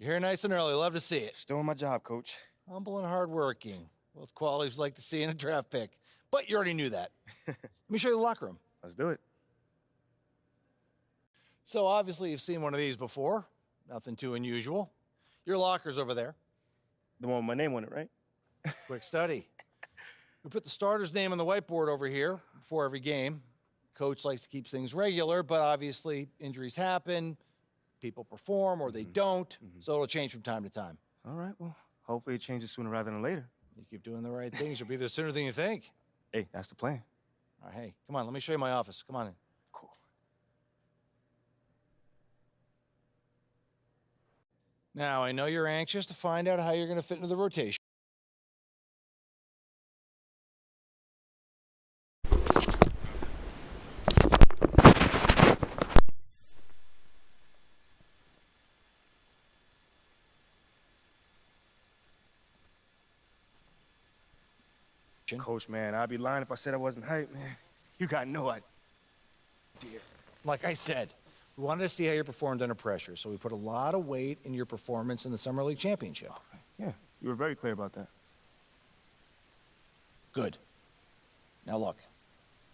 You're here nice and early. Love to see it. Just doing my job, Coach. Humble and hardworking. Both qualities like to see in a draft pick. But you already knew that. Let me show you the locker room. Let's do it. So obviously you've seen one of these before. Nothing too unusual. Your locker's over there. The one with my name on it, right? Quick study. We put the starter's name on the whiteboard over here before every game. Coach likes to keep things regular, but obviously injuries happen. People perform or they don't, so it'll change from time to time. All right, well, hopefully it changes sooner rather than later. You keep doing the right things, you'll be there sooner than you think. Hey, that's the plan. All right, hey, come on, let me show you my office. Come on in. Cool. Now, I know you're anxious to find out how you're going to fit into the rotation. Coach, man, I'd be lying if I said I wasn't hyped, man. You got no idea. Like I said, we wanted to see how you performed under pressure, so we put a lot of weight in your performance in the Summer League Championship. Yeah, you were very clear about that. Good. Now look,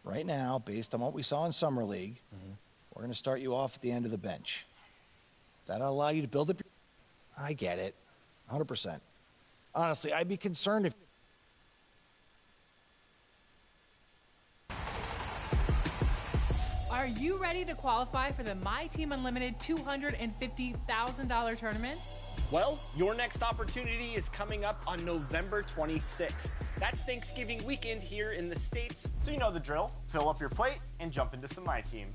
right now, based on what we saw in Summer League, we're going to start you off at the end of the bench. That'll allow you to build up your... I get it, 100%. Honestly, I'd be concerned if... Are you ready to qualify for the My Team Unlimited $250,000 tournaments? Well, your next opportunity is coming up on November 26th. That's Thanksgiving weekend here in the States, so you know the drill. Fill up your plate and jump into some My Team.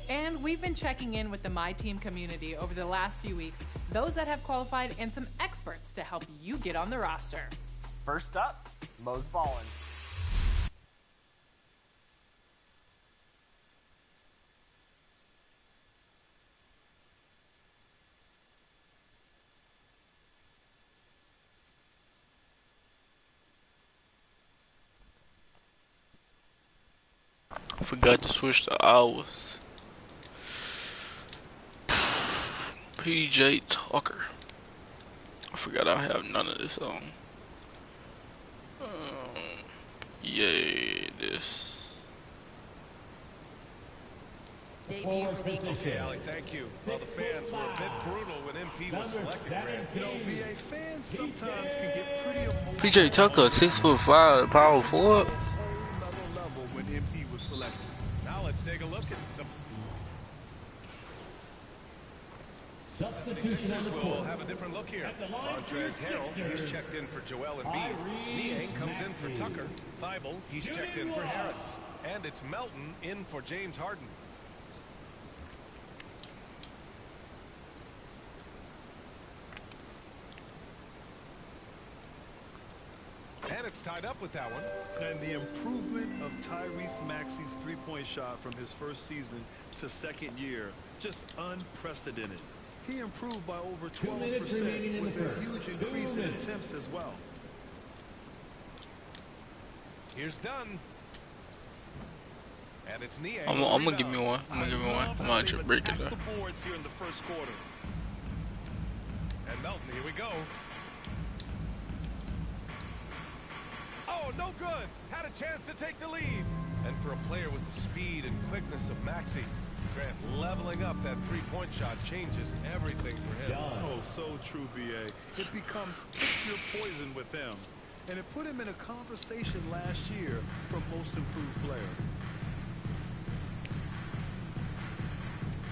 And we've been checking in with the My Team community over the last few weeks, those that have qualified and some experts to help you get on the roster. First up, Mo's ballin'. I forgot to switch the hours. PJ Tucker. I forgot I have none of this on. Yay, this. Okay, Ali, thank you. Well, the fans were a bit brutal when MP was selected, Grant. You know, VA fans sometimes can get pretty emotional. PJ Tucker, 6'5", power forward. Level when MP was selected. Now let's take a look at the substitution. We'll have a different look here. Montrezl Harrell, he's checked in for Joel Embiid. Niang comes in for Tucker. Thibault, he's checked in for Harris. And it's Melton in for James Harden. And it's tied up with that one. And the improvement of Tyrese Maxey's three-point shot from his first season to second year, just unprecedented. He improved by over 12% with a huge increase in attempts as well. Here's Dunn. And it's Niang. I'm gonna give me one. I'm gonna just break it down. The boards here in the first quarter. And Melton, here we go. Oh, no good. Had a chance to take the lead. And for a player with the speed and quickness of Maxey, Grant, leveling up that three-point shot changes everything for him. Oh, so true, BA. It becomes pick your poison with him. And it put him in a conversation last year for most improved player.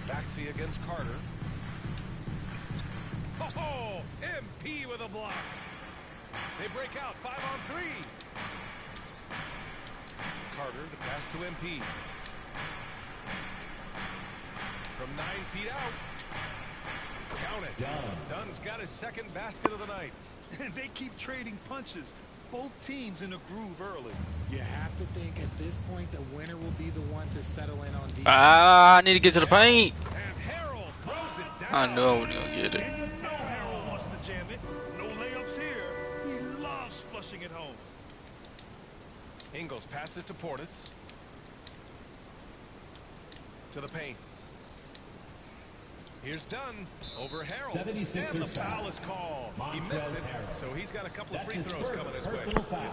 Maxey against Carter. Oh, MP with a block. They break out 5-on-3. Carter, the pass to MP. From 9 feet out. Count it. Dunn's got his second basket of the night. They keep trading punches. Both teams in a groove early. You have to think at this point the winner will be the one to settle in on defense. I need to get to the paint. And Harrell throws it down. I know I wasn't gonna get it. And you know Harrell wants to jam it. No layups here. He loves flushing it home. Ingles passes to Portis. To the paint. Here's Dunn over Harold. And the foul is called. He missed it, so he's got a couple of free throws coming his way.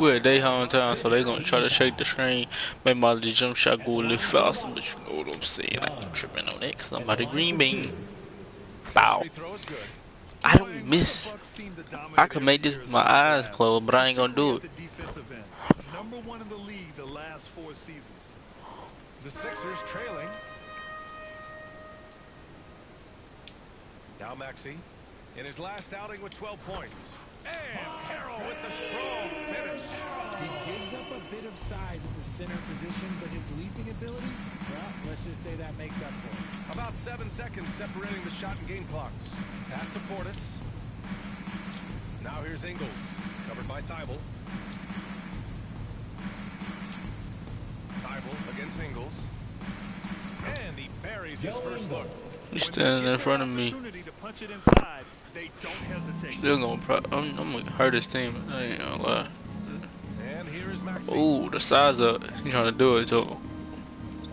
We're at their hometown, so they're gonna try to shake the screen, make my little jump shot go a little faster, but you know what I'm saying. I ain't tripping on that because I'm about to green bean. Bow. I don't miss. I can make this with my eyes closed, but I ain't gonna do it. Number 1 in the league the last 4 seasons. The Sixers trailing. Now Maxey in his last outing with 12 points. And Harrell with the strong finish. He gives up a bit of size at the center position, but his leaping ability, well, let's just say that makes up for it. About 7 seconds separating the shot and game clocks. Pass to Portis. Now here's Ingles, covered by Thibault. Thibault against Ingles. And he buries his first look. He's standing in front of me. Still gonna I'm gonna hurt his team. I ain't gonna lie. And here is Maxey. Ooh, the size up. He's trying to do it to him.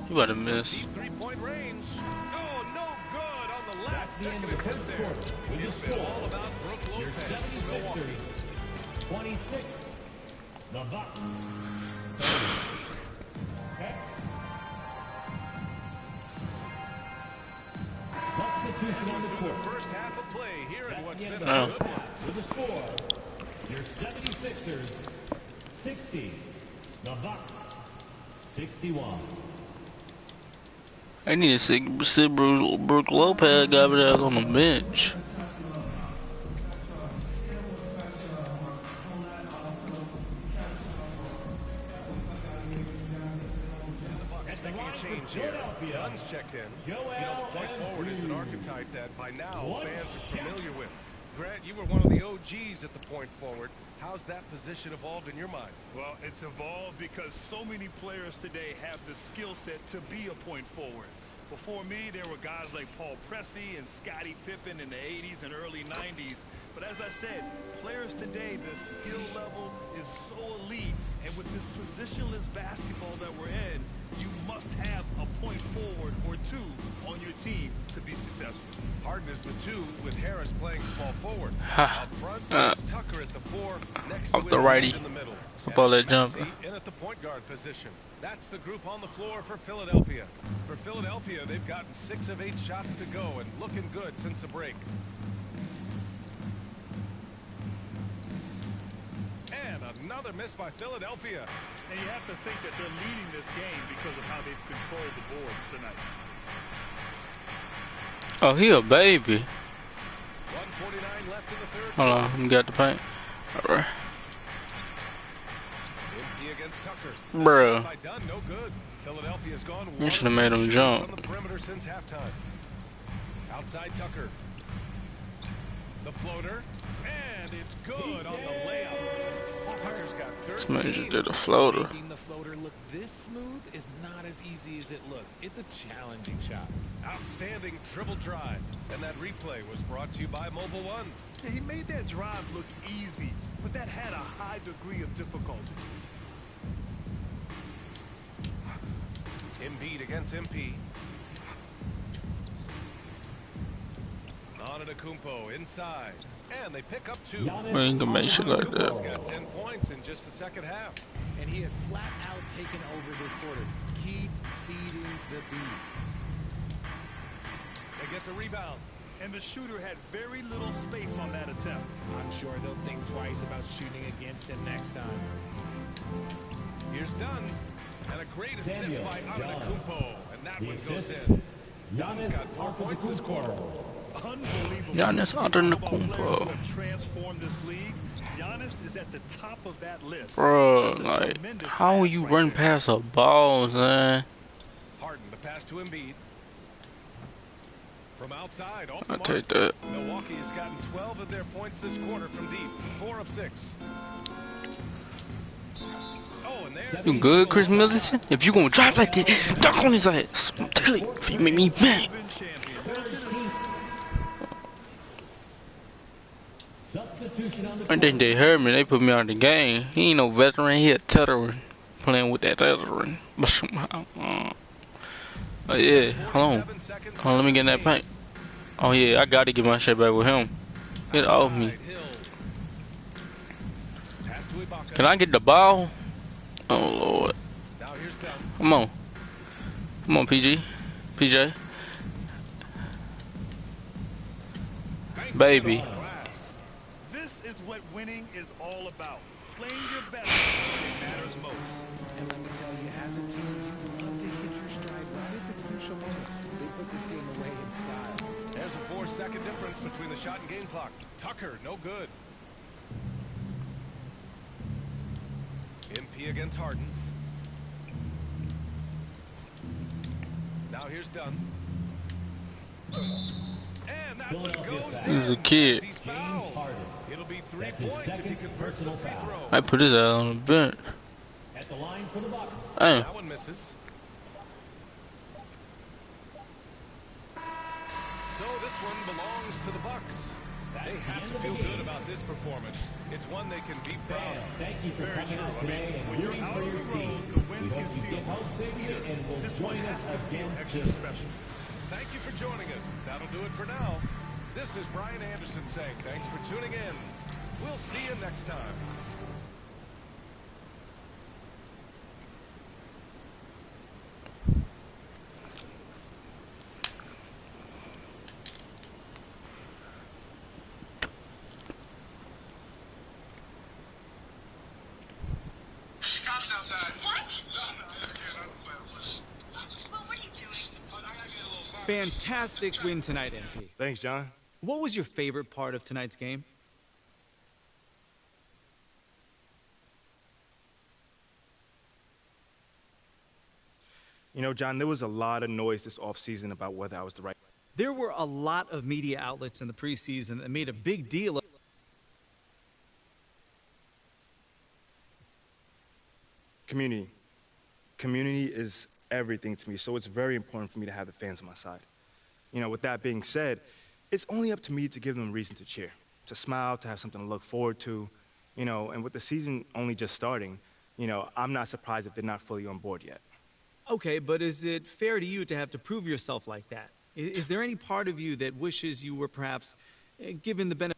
He about to miss. Deep 3-point range. Oh, no good on the last second attempt there. It's been all about Brook Lopez for Milwaukee. 26. The Bucks. Okay. Substitution on the court. First half of play here in what's been a No. good one. With the score, your 76ers 60. The Bucks 61. I need to see Brook Lopez got there on the bench. Making a change here. Dunn's checked in. You know, the point forward is an archetype that by now fans are familiar with. Grant, you were one of the OGs at the point forward. How's that position evolved in your mind? Well, it's evolved because so many players today have the skill set to be a point forward. Before me, there were guys like Paul Pressey and Scottie Pippen in the 80s and early 90s. But as I said, players today, the skill level is so elite. And with this positionless basketball that we're in, you must have a point forward or two on your team to be successful. Harden is the 2 with Harris playing small forward. Ha. Up front, it's Tucker at the 4, next Off to the Embiid righty. in the middle. Up all that Maxey jumper. in at the point guard position. That's the group on the floor for Philadelphia. For Philadelphia, they've gotten 6 of 8 shots to go and looking good since the break. And another miss by Philadelphia. And you have to think that they're leading this game because of how they've controlled the boards tonight. Oh, he a baby. 1:49 left in the third. Hold on, let me get the paint. Alright. Empty against Tucker. Bruh. By Dunn, no good. Philadelphia's gone. You should have made him jump. On the perimeter since halftime. Outside Tucker. The floater. And it's good on the layup. Tucker's got 13. This man just did a floater. Making the floater look this smooth is not as easy as it looks. It's a challenging shot. Outstanding dribble drive. And that replay was brought to you by Mobile One. Yeah, he made that drive look easy, but that had a high degree of difficulty. Embiid against MP. Antetokounmpo inside. And they pick up 2. Man, you can make shit like that. He's got 10 points in just the second half. And he has flat out taken over this quarter. Keep feeding the beast. They get the rebound. And the shooter had very little space on that attempt. I'm sure they'll think twice about shooting against him next time. Here's Dunn. And a great assist Samuel by Dunn. Antetokounmpo. And that The one goes assist. in. Dunn's got 4 points this quarter. Unbelievable. Giannis Antetokounmpo. Transformed this league. Giannis is at the top of that list. Bro, Just a like, tremendous how pass you right run there. past a ball, man? Harden, the pass to Embiid. From outside, off the I'll mark. take that. Milwaukee has gotten 12 of their points this quarter from deep. 4 of 6. Oh, and there's You good, Chris Middleton? If you gonna drive like that, dunk on his ass. If you make me bang. Substitution on the I think they heard me. They put me out of the game. He ain't no veteran. He a veteran. Playing with that veteran. But somehow, oh yeah. Hold on. Hold on. Let me get in that paint. Oh yeah, I gotta get my shit back with him. Get off me. Can I get the ball? Oh Lord. Now here's Dunn. Come on. Come on, PG. PJ. Baby. This is what winning is all about. Playing your best when it matters most. And let me tell you, as a team, you love to hit your stride right at the crucial moment. They put this game away in style. There's a 4-second difference between the shot and game clock. Tucker, no good. MP against Harden. Now here's Dunn. And that one goes in. He's a kid. He's fouled. It'll be 3 That's his points if he second converts the personal free foul. throw. I put his ass on the bench. At the line for the Bucks. Damn. That one misses. So this one belongs to the Bucks. They have to feel good about this performance. It's one they can be proud of. Thank you for coming out today and When you're rooting out for on your the team. road, the We wins can hope you feel get much motivated sweeter. and will This one join has us to feel again extra soon. special. Thank you for joining us. That'll do it for now. This is Brian Anderson saying thanks for tuning in. We'll see you next time. Fantastic win tonight, MP. Thanks, John. What was your favorite part of tonight's game? You know, John, there was a lot of noise this offseason about whether I was the right. There were a lot of media outlets in the preseason that made a big deal of Community. Community is everything to me, so it's very important for me to have the fans on my side. You know, with that being said, it's only up to me to give them a reason to cheer, to smile, to have something to look forward to, you know, and with the season only just starting, you know, I'm not surprised if they're not fully on board yet. Okay, but is it fair to you to have to prove yourself like that? Is there any part of you that wishes you were perhaps given the benefit?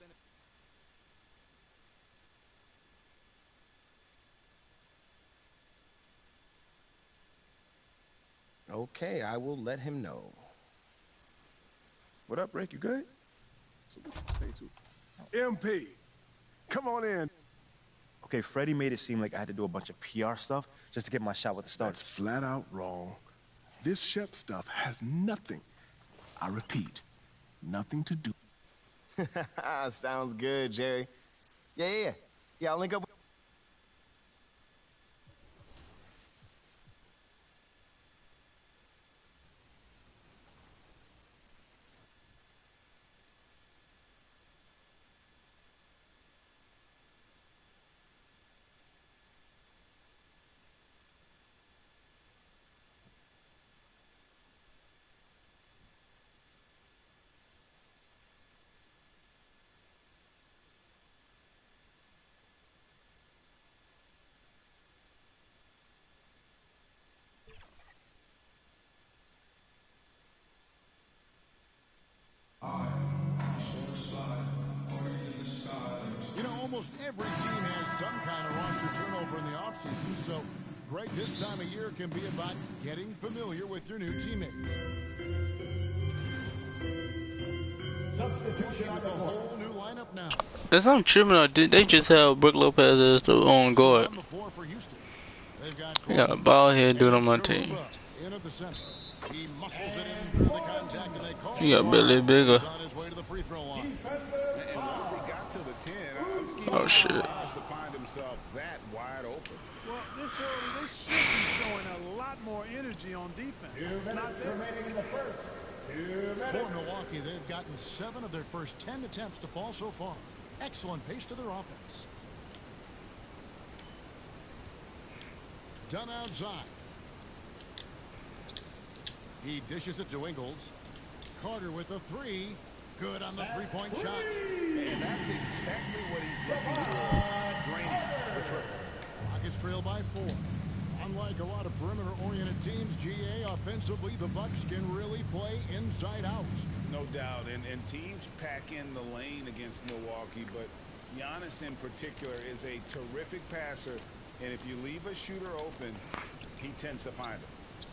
Okay, I will let him know. What up, Rick? You good? So what you say to? MP, come on in. Okay, Freddie made it seem like I had to do a bunch of PR stuff just to get my shot with the Stars. That's flat out wrong. This Shep stuff has nothing, I repeat, nothing to do. Sounds good, Jerry. Yeah, I'll link up with... You know, almost every team has some kind of roster turnover in the offseason, so break this time of year can be about getting familiar with your new teammates. Substitution With a whole new lineup now. Is I'm tripping or did they just have Brook Lopez as the on guard? On the floor for Houston. They've got You got a ball head dude on my team. in at the center. He muscles it in through the contact, and they call You got Billy Bigger. He's on his way to the free throw line. And once he got to the 10, Oh shit. to find himself that wide open. Well, this early, they should be showing a lot more energy on defense. 2 minutes remaining in the first. 2 minutes. For Milwaukee, they've gotten 7 of their first 10 attempts to fall so far. Excellent pace to their offense. Done outside. He dishes it to Ingles. Carter with the 3. Good on the three-point shot. And that's exactly what he's looking for. Draining the triple. Rockets trail by 4. Unlike a lot of perimeter-oriented teams, GA, offensively, the Bucks can really play inside out. No doubt, and teams pack in the lane against Milwaukee, but Giannis in particular is a terrific passer, and if you leave a shooter open, he tends to find it.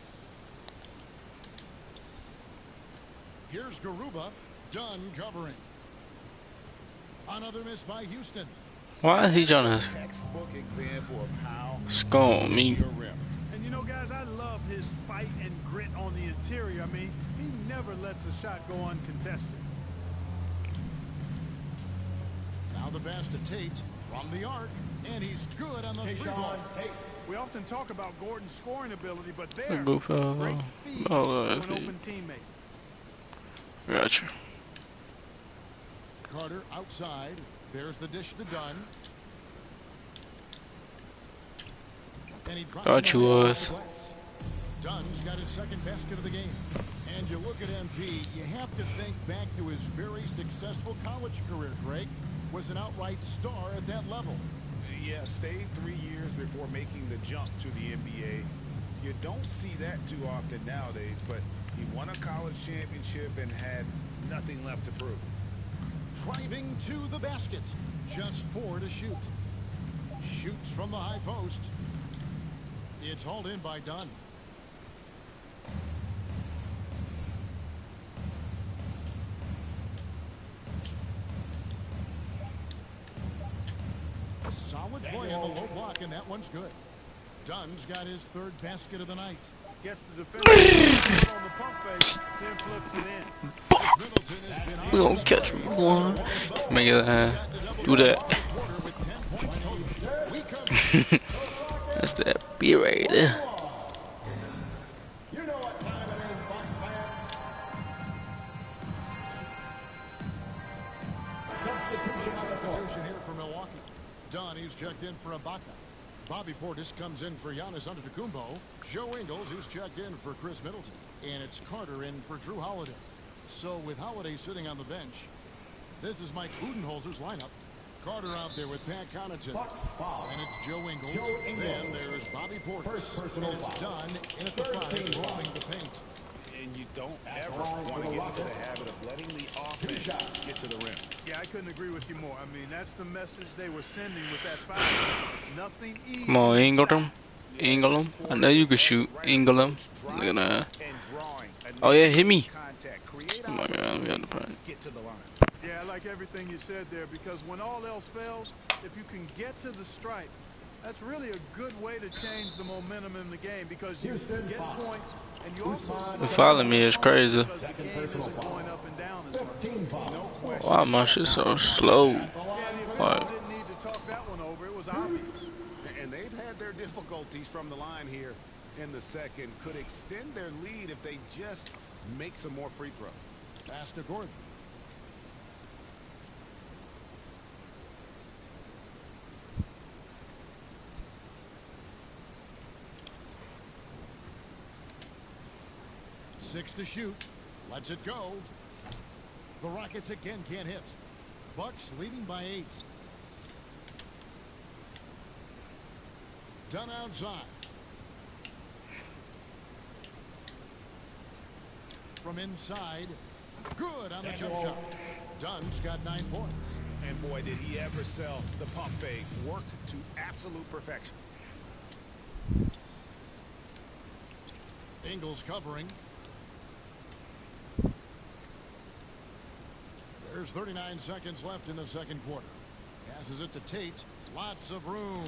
Here's Garuba, done covering. Another miss by Houston. Why is he trying to Textbook example of how score me? And you know, guys, I love his fight and grit on the interior. I mean, he never lets a shot go uncontested. Now the pass to Tate from the arc, and he's good on the three-ball. We often talk about Gordon's scoring ability, but there, Great feed to an open teammate. Gotcha. Carter outside. There's the dish to Dunn. And he drops Thought you was. Dunn's got his second basket of the game. And you look at MP, you have to think back to his very successful college career, Greg. Was an outright star at that level. Yeah, stayed 3 years before making the jump to the NBA. You don't see that too often nowadays, but he won a college championship and had nothing left to prove. Driving to the basket. Just 4 to shoot. Shoots from the high post. It's hauled in by Dunn. Solid play on the low block, and that one's good. Dunn's got his third basket of the night. Gets the defender on the pump fake, then flips it in. We gonna catch me one. Make it do that. That's that B right there. Substitution here for Milwaukee. Dunn, he's checked in for Ibaka. Bobby Portis comes in for Giannis Antetokounmpo. Joe Ingles, who's checked in for Chris Middleton. And it's Carter in for Drew Holiday. So with Holiday sitting on the bench, this is Mike Budenholzer's lineup. Carter out there with Pat Connaughton. And it's Joe Ingles. Then there's Bobby Portis. And it's Dunn in at the 5, rolling the paint. And you don't ever want to get into the habit of letting the offense get to the rim. Yeah, I couldn't agree with you more. I mean, that's the message they were sending with that foul. Nothing easy. Come on, Ingram. Ingram. I know you can shoot. Ingram. Look at that. Oh yeah, hit me. Oh my God, we got the point. Yeah, I like everything you said there, because when all else fails, if you can get to the stripe, that's really a good way to change the momentum in the game, because you get points and you also Following me is crazy. Why my shit so slow? What? And they've had their difficulties from the line here in the second. Could extend their lead if they just make some more free throws. Pass to Gordon. Six to shoot. Lets it go. The Rockets again can't hit. Bucks leading by 8. Dunn outside. From inside. Good on the jump shot. Dunn's got 9 points. And boy, did he ever sell the pump fake. Worked to absolute perfection. Ingles covering. There's 39 seconds left in the second quarter. Passes it to Tate. Lots of room.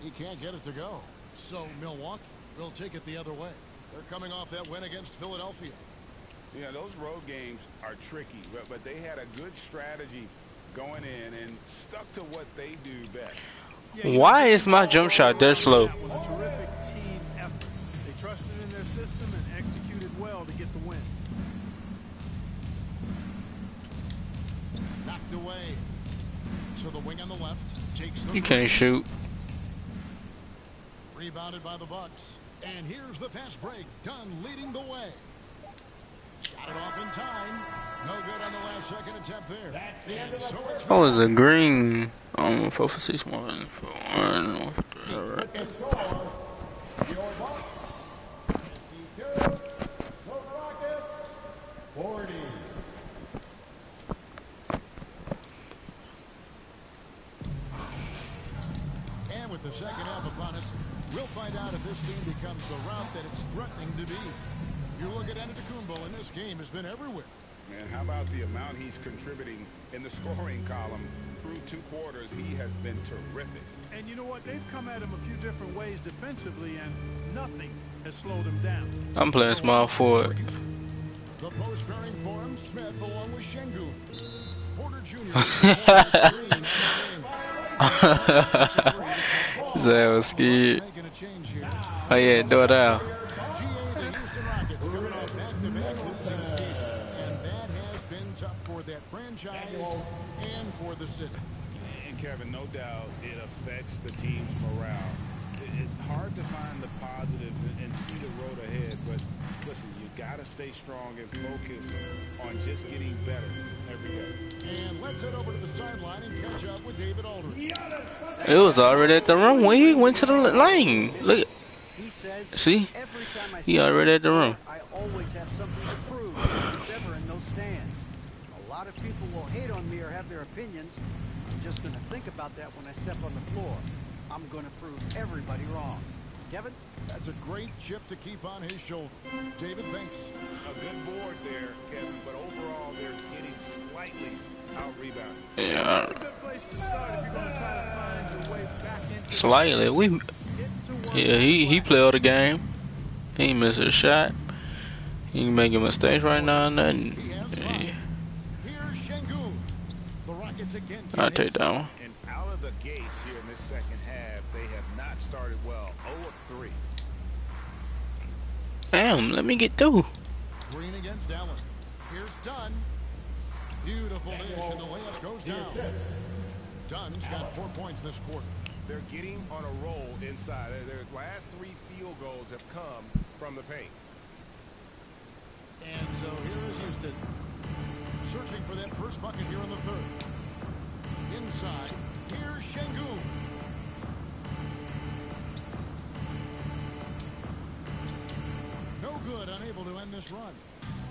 He can't get it to go. So Milwaukee will take it the other way. They're coming off that win against Philadelphia. Yeah, those road games are tricky, but they had a good strategy going in and stuck to what they do best. Why is my jump shot that slow? A terrific team effort. They trusted in their system and executed well to get the win. Knocked away. So the wing on the left takes the You can't shoot. Rebounded by the Bucks. And here's the fast break. Dunn leading the way. Got it off in time. No good on the last second attempt there. That's the end of the first. Oh, it's a green. 4 for 6, 1 for 1. Your Bucks the second half upon us. We'll find out if this team becomes the route that it's threatening to be. You look at Antetokounmpo, and this game has been everywhere. And how about the amount he's contributing in the scoring column? Through 2 quarters, he has been terrific. And you know what? They've come at him a few different ways defensively, and nothing has slowed him down. I'm playing small forward. The post pairing for him, Smith along with Şengün. Porter Jr. That was scared. Oh yeah, do it out. That franchise and for the city. And Kevin, no doubt it affects the team's morale. It's hard to find the positive and see the road ahead, but listen, you got to stay strong and focus on just getting better every day. And let's head over to the sideline and catch up with David Aldridge. It was already at the rim when he went to the lane. Look, see, he already at the rim. I always have something to prove to who's ever in those stands. A lot of people will hate on me or have their opinions. I'm just going to think about that when I step on the floor. I'm going to prove everybody wrong. Kevin? That's a great chip to keep on his shoulder. David, thanks. A good board there, Kevin, but overall they're getting slightly out-rebounded. Yeah. That's a good place to start if you're going to try to find your way back into Slightly. Yeah, he played all the game. He ain't missed a shot. He ain't making mistakes right now and then. Yeah. I'll take that one. And out of the gates here in this second half, they have not started well. 0 of 3. Damn, let me get through. Green against Allen. Here's Dunn. Beautiful dish, and the layup goes down. Dunn's got 4 points this quarter. They're getting on a roll inside. Their last 3 field goals have come from the paint. And so here is Houston, searching for that first bucket here in the third. Inside, here's Şengün. No good, unable to end this run.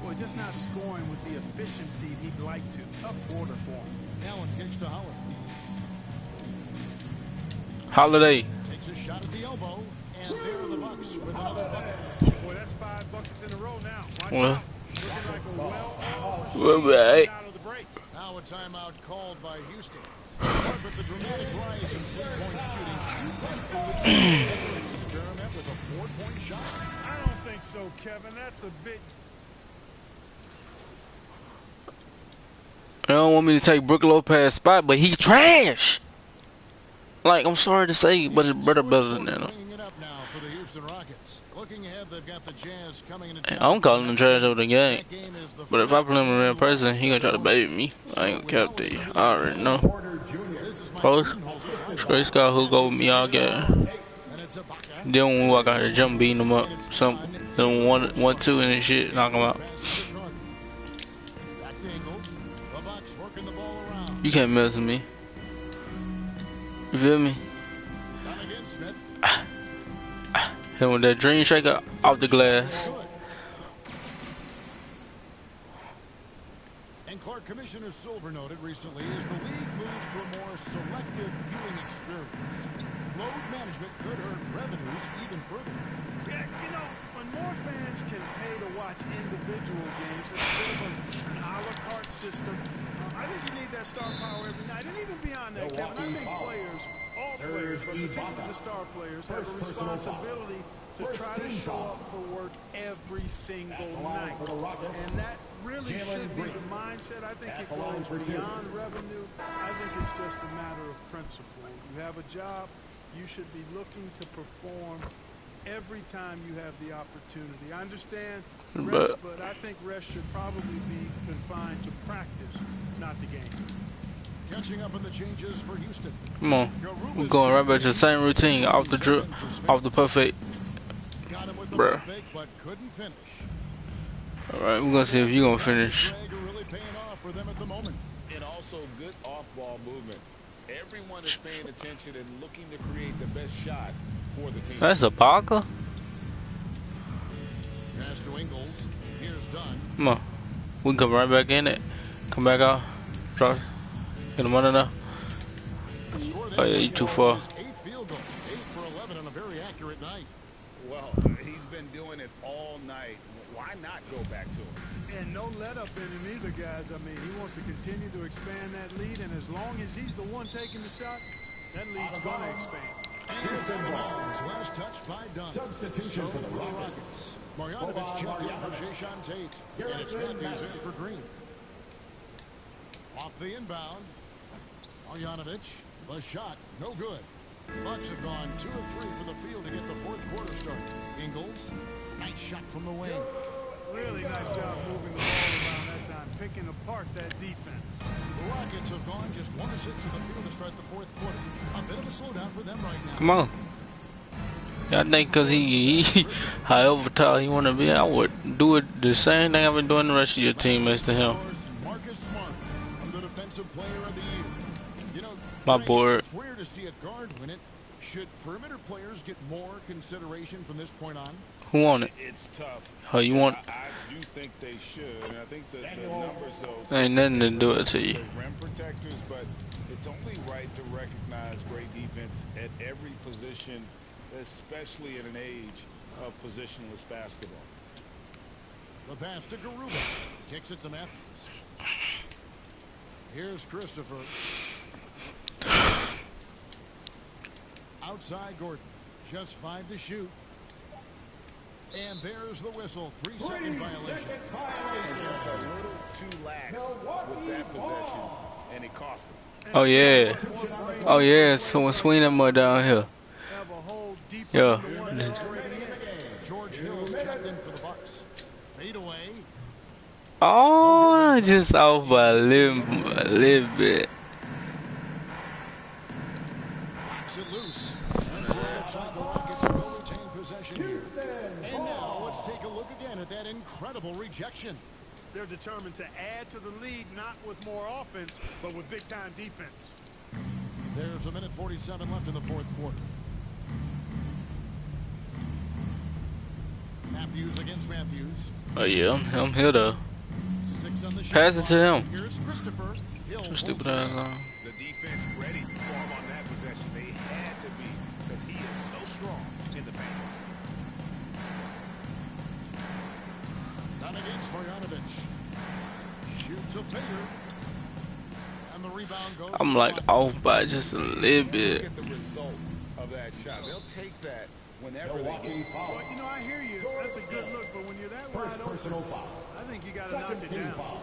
Boy, just not scoring with the efficiency he'd like to. Tough quarter for him. Allen kicks to Holiday. Holiday. Takes a shot at the elbow, and there are the Bucks with another bucket. Boy, that's 5 buckets in a row now. Watch Well. out. Looking like a Right. out of the break. Now a timeout called by Houston. But the dramatic rise in three-point shooting. Experiment with a 4-point shot. I don't think so, Kevin. That's a bit. They don't want me to take Brook Lopez's spot, but he trash. Like, I'm sorry to say, but it's better than that. Bringing it up now for the Houston Rockets. Looking ahead, they've got the Jazz coming into town. I'm calling him trash over the game. But if I play him in real person, he gonna try to bait me. I ain't gonna cap to you. I already know. Post, straight Scott who go with me all game. Then when we walk out here, jump beating him up. Some then 1-2 and shit, knock him out. You can't mess with me. You feel me? Hit with that dream shaker off the glass. And Clark, Commissioner Silver noted recently as the league moves to a more selective viewing experience, load management could hurt revenues even further. Yeah, you know, when more fans can pay to watch individual games instead of an a la carte system, I think you need that star power every night. And even beyond that, Kevin, I think players, all players, but particularly the star players, have a responsibility to try to show up for work every single night. And that really should be the mindset. I think it goes beyond revenue. I think it's just a matter of principle. You have a job, you should be looking to perform every time you have the opportunity. I understand rest, but I think rest should probably be confined to practice, not the game. Catching up on the changes for Houston. Come on, we're going right back to the same routine, off the drip, off the perfect. Bruh. But couldn't finish. Alright, we're gonna see if you're gonna finish. Really paying off for them at the moment. And also good off-ball movement. Everyone is paying attention and looking to create the best shot for the team. That's a Parker? Pass to Ingles. Here's Dunn. Come on. We can come right back in it. Come back out. Drop. Get him under there. Oh yeah, you too far. Well, he's been doing it all night. Why not go back to him? And no let up in him either, guys. I mean, he wants to continue to expand that lead, and as long as he's the one taking the shots, that lead's going to expand. Last touch by Dunn. Substitution for the Rockets. Marjanovic checked in for Jason Tate. And it's Matthews in for Green. Off the inbound. Marjanovic. The shot. No good. Bucks have gone 2 of 3 for the field to get the fourth quarter started. Ingles. Nice shot from the wing. Really nice job moving the ball around that time, picking apart that defense. The Rockets have gone just 1 of 6 in the field to start the fourth quarter. A bit of a slowdown for them right now. Come on. I think because he however tall he want to be, I would do it the same thing I've been doing the rest of your teammates to him. Marcus Smart, the defensive player of the year. You know, My board. It's rare to see a guard win it. Should perimeter players get more consideration from this point on? Who won it? It's tough. Oh, you want? I do think they should, and I think the numbers though. Ain't nothing to do it to you. The rim protectors, but it's only right to recognize great defense at every position, especially in an age of positionless basketball. The pass to Garuba. Kicks it to Matthews. Here's Christopher. Outside Gordon. Just 5 to shoot. And there's the whistle. 3-second violation. And just a little too lax with that possession, and it cost him. Oh yeah. Oh yeah. So swing that mud down here. Yeah. George Hill's checked in for the Bucks. Fade away. Oh, just off by a little bit. Knocks it loose. And so it looks like the Rockets will retain possession here. And now let's take a look again at that incredible rejection. They're determined to add to the lead, not with more offense, but with big-time defense. There's 1:47 left in the fourth quarter. Matthews against Matthews. Oh yeah, I'm here though. 6 on the shot Pass it to clock. him. Here's Christopher. Some stupid ass on. The defense ready for him on that possession. They had to be, because he is so strong in the paint. Not against Marjanovic. Shoots a fader. And the rebound goes. I'm like off by just a little bit. Look at the result of that shot. They'll take that whenever they get. Well, you know, I hear you. That's a good look, but when you're that wide open, I think you got to knock it down.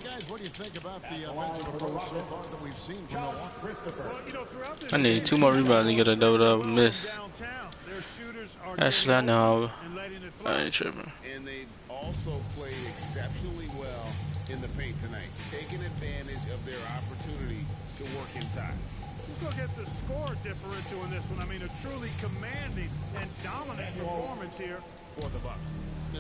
Guys, what do you think about the offensive approach so far that we've seen from Milwaukee? Well, you know, throughout this I need 2 more rebounds to get a double miss. Actually, I know. I ain't tripping. And they also played exceptionally well in the paint tonight, taking advantage of their opportunity to work inside. Let's look at the score differential in this one. I mean, a truly commanding and dominant performance here for the Bucks.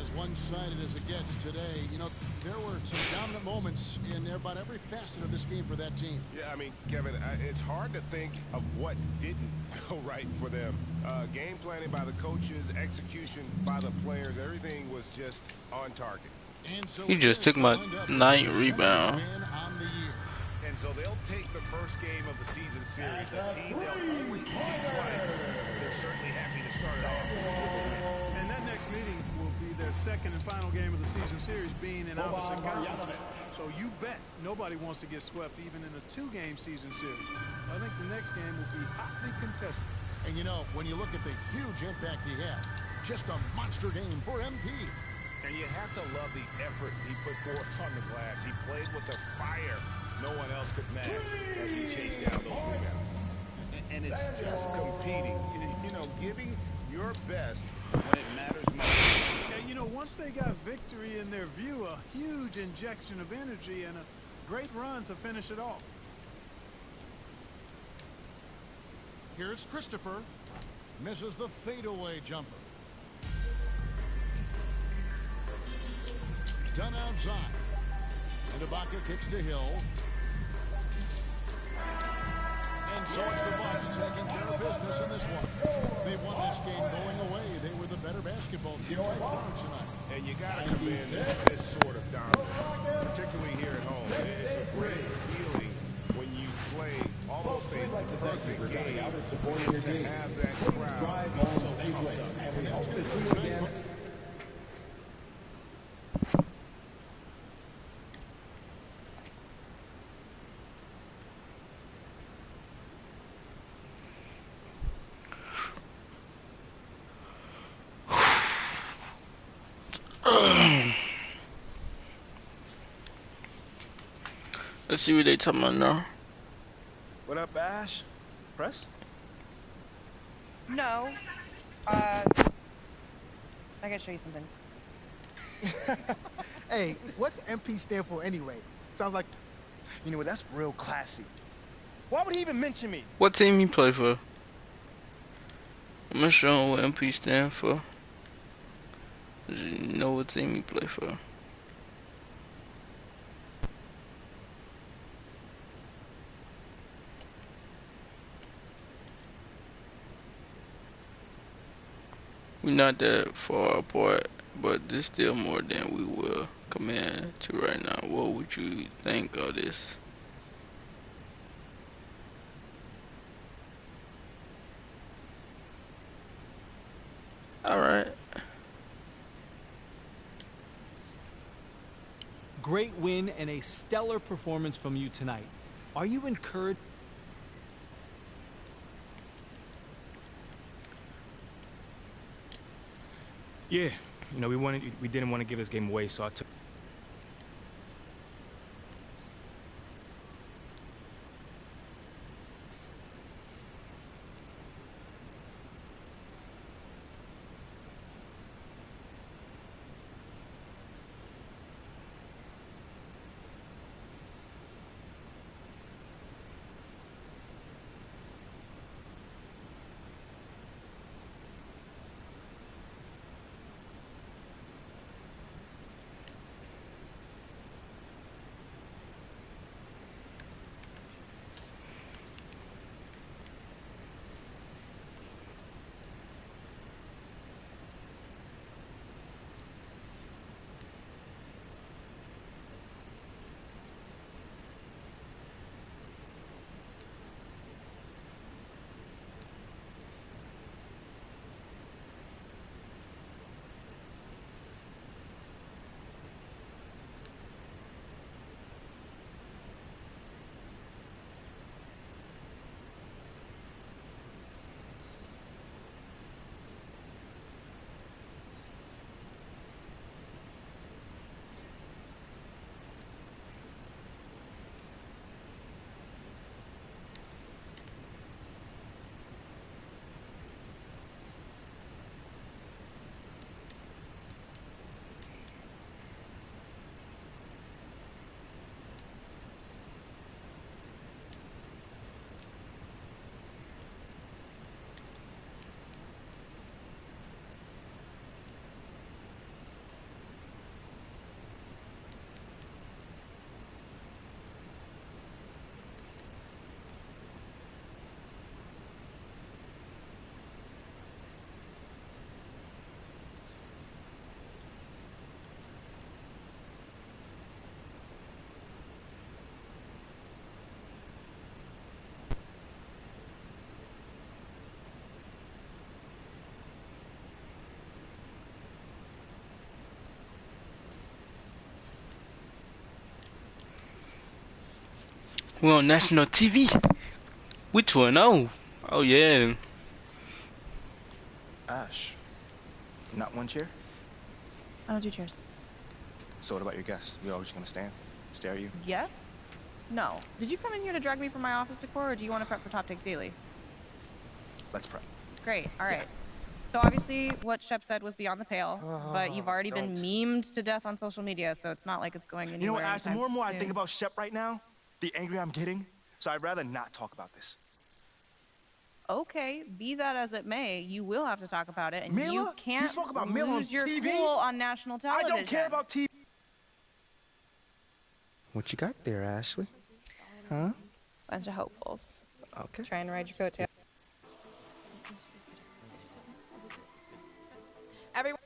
As one-sided as it gets today, you know, there were some dominant moments in about every facet of this game for that team. Yeah, I mean, Kevin, it's hard to think of what didn't go right for them. Game planning by the coaches, execution by the players, everything was just on target. And so He just took my 9th rebound. And so they'll take the first game of the season series, a team they'll only see twice. They're certainly happy to start it off with a win. And that next meeting will be their second and final game of the season series, being in opposite conferences. So you bet nobody wants to get swept even in a 2-game season series. I think the next game will be hotly contested. And you know, when you look at the huge impact he had, just a monster game for MP. And you have to love the effort he put forth on the glass. He played with the fire no one else could match as he chased down those rebounds. And it's just competing, you know, giving your best when it matters most. Yeah, you know, once they got victory in their view, a huge injection of energy and a great run to finish it off. Here's Christopher. Misses the fadeaway jumper. Done outside. And Ibaka kicks to Hill. And so it's the Bucks taking care of business in this one. They won this game going away. They were the better basketball team by far tonight. And you got to commend this sort of dominance, particularly here at home. It's a great feeling when you play almost a perfect game and to have that crowd be so pumped up. Let's see what they talking about now. What up, Ash? Press? No. I gotta show you something. Hey, what's MP stand for anyway? Sounds like... You know what, that's real classy. Why would he even mention me? What team you play for? I'm gonna show him what MP stand for. Does you know what team you play for? We're not that far apart, but there's still more than we will command to right now. What would you think of this? Alright. Great win and a stellar performance from you tonight. Are you encouraged? Yeah, you know, we didn't want to give this game away, so I took... We're on national TV. We 2-0. Oh yeah. Ash, not one chair? I don't do chairs. So what about your guests? We all just gonna stand, stare at you? Guests? No. Did you come in here to drag me from my office decor, or do you want to prep for Top Takes Daily? Let's prep. Great. All right. So obviously what Shep said was beyond the pale, but you've already been memed to death on social media, so it's not like it's going anywhere. You know what, Ash, the more and more I soon. think about Shep right now, the angrier I'm getting, so I'd rather not talk about this. Okay, be that as it may, you will have to talk about it, and Mila? you can't You spoke about Mila on lose your TV? cool on national television. I don't care about TV. What you got there, Ashley? Huh? Bunch of hopefuls. Okay. Trying to ride your coattail. Everyone.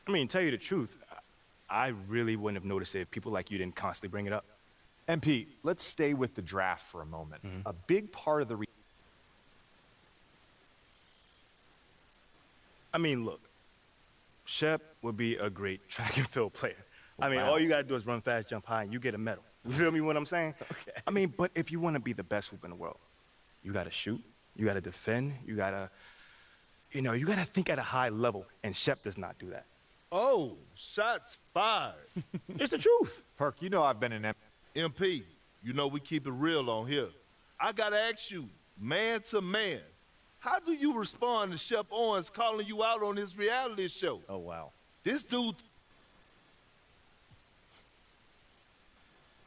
I mean, tell you the truth, I really wouldn't have noticed it if people like you didn't constantly bring it up. MP, let's stay with the draft for a moment. A big part of the I mean, look, Shep would be a great track and field player. I mean, Wow. all you gotta do is run fast, jump high, and you get a medal. You feel me what I'm saying? Okay. I mean, but if you want to be the best hoop in the world, you gotta shoot, you gotta defend, you gotta think at a high level, and Shep does not do that. Oh, shots fired. It's the truth. Perk, you know I've been in MP, you know we keep it real on here. I gotta ask you, man to man, how do you respond to Shep Owens calling you out on his reality show? Oh, wow. This dude...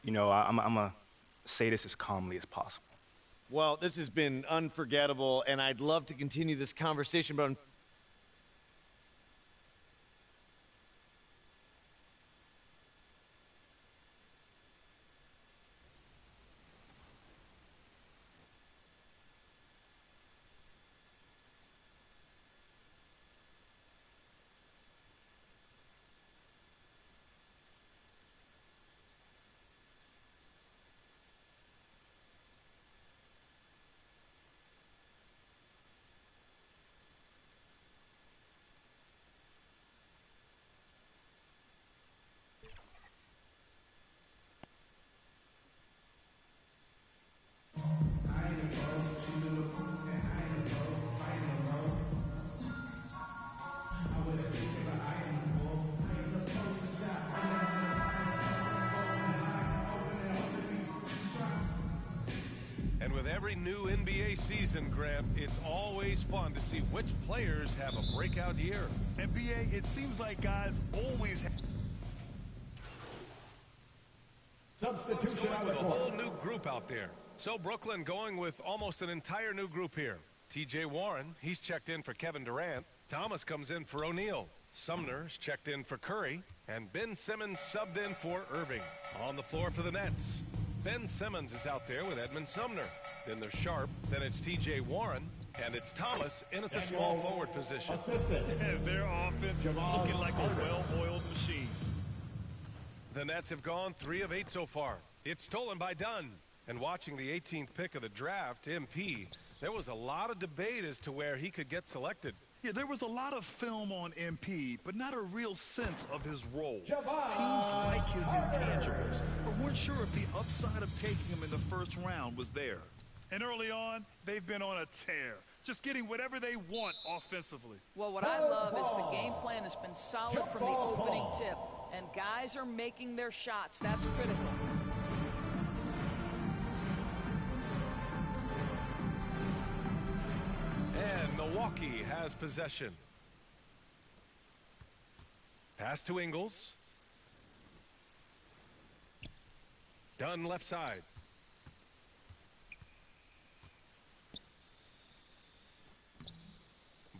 You know, I'm gonna say this as calmly as possible. Well, this has been unforgettable, and I'd love to continue this conversation, but And with every new NBA season, Grant, it's always fun to see which players have a breakout year. NBA, it seems like guys always have... Substitution with a whole new group out there. So Brooklyn going with almost an entire new group here. TJ Warren, he's checked in for Kevin Durant. Thomas comes in for O'Neal. Sumner's checked in for Curry. And Ben Simmons subbed in for Irving. On the floor for the Nets, Ben Simmons is out there with Edmund Sumner. Then there's Sharp, then it's TJ Warren, and it's Thomas in at the small forward position. Their offense looking like a well-oiled machine. The Nets have gone 3 of 8 so far. It's stolen by Dunn. And watching the 18th pick of the draft, MP, there was a lot of debate as to where he could get selected. Yeah, there was a lot of film on MP, but not a real sense of his role. Teams like his intangibles, but weren't sure if the upside of taking him in the first round was there. And early on, they've been on a tear, just getting whatever they want offensively. Well, what I love is the game plan has been solid from the opening tip, and guys are making their shots. That's critical. And Milwaukee has possession. Pass to Ingles. Dunn left side.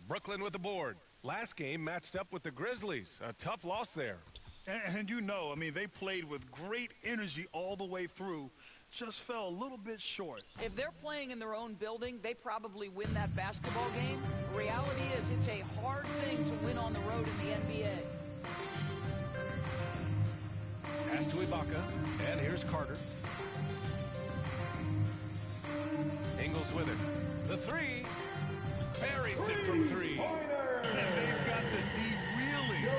Brooklyn with the board. Last game matched up with the Grizzlies. A tough loss there. And you know, I mean, they played with great energy all the way through. Just fell a little bit short. If they're playing in their own building, they probably win that basketball game. The reality is it's a hard thing to win on the road in the NBA. Pass to Ibaka, and here's Carter. Ingles with it. The three. Buries it from three. And they've got the D reeling. A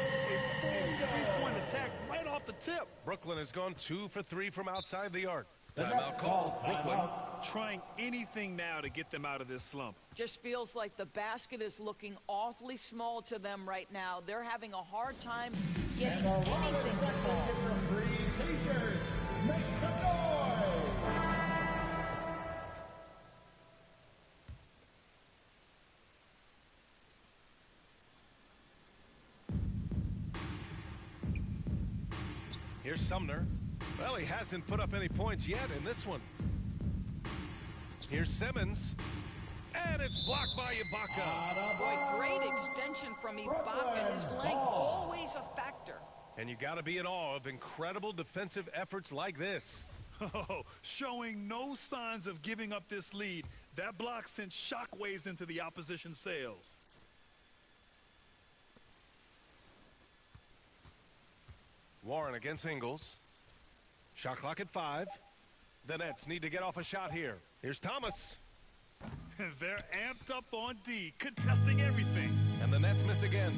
full three-point attack right off the tip. Brooklyn has gone 2 for 3 from outside the arc. Timeout called. Brooklyn trying anything now to get them out of this slump. Just feels like the basket is looking awfully small to them right now. They're having a hard time getting anything to fall. Make some noise! Here's Sumner. Well, he hasn't put up any points yet in this one. Here's Simmons. And it's blocked by Ibaka. Boy, great extension from Ibaka. His length always a factor. And you got to be in awe of incredible defensive efforts like this. Oh, showing no signs of giving up this lead. That block sent shockwaves into the opposition sails. Warren against Ingles. Shot clock at 5. The Nets need to get off a shot here. Here's Thomas. They're amped up on D, contesting everything. And the Nets miss again.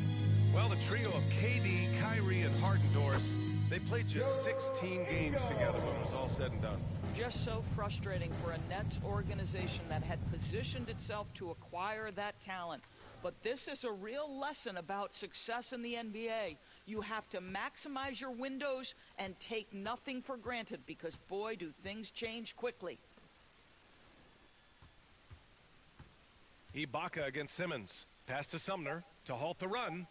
Well, the trio of KD, Kyrie, and Harden-Doors, they played just 16 games together when it was all said and done. Just so frustrating for a Nets organization that had positioned itself to acquire that talent. But this is a real lesson about success in the NBA. You have to maximize your windows and take nothing for granted because, boy, do things change quickly. Ibaka against Simmons. Pass to Sumner to halt the run.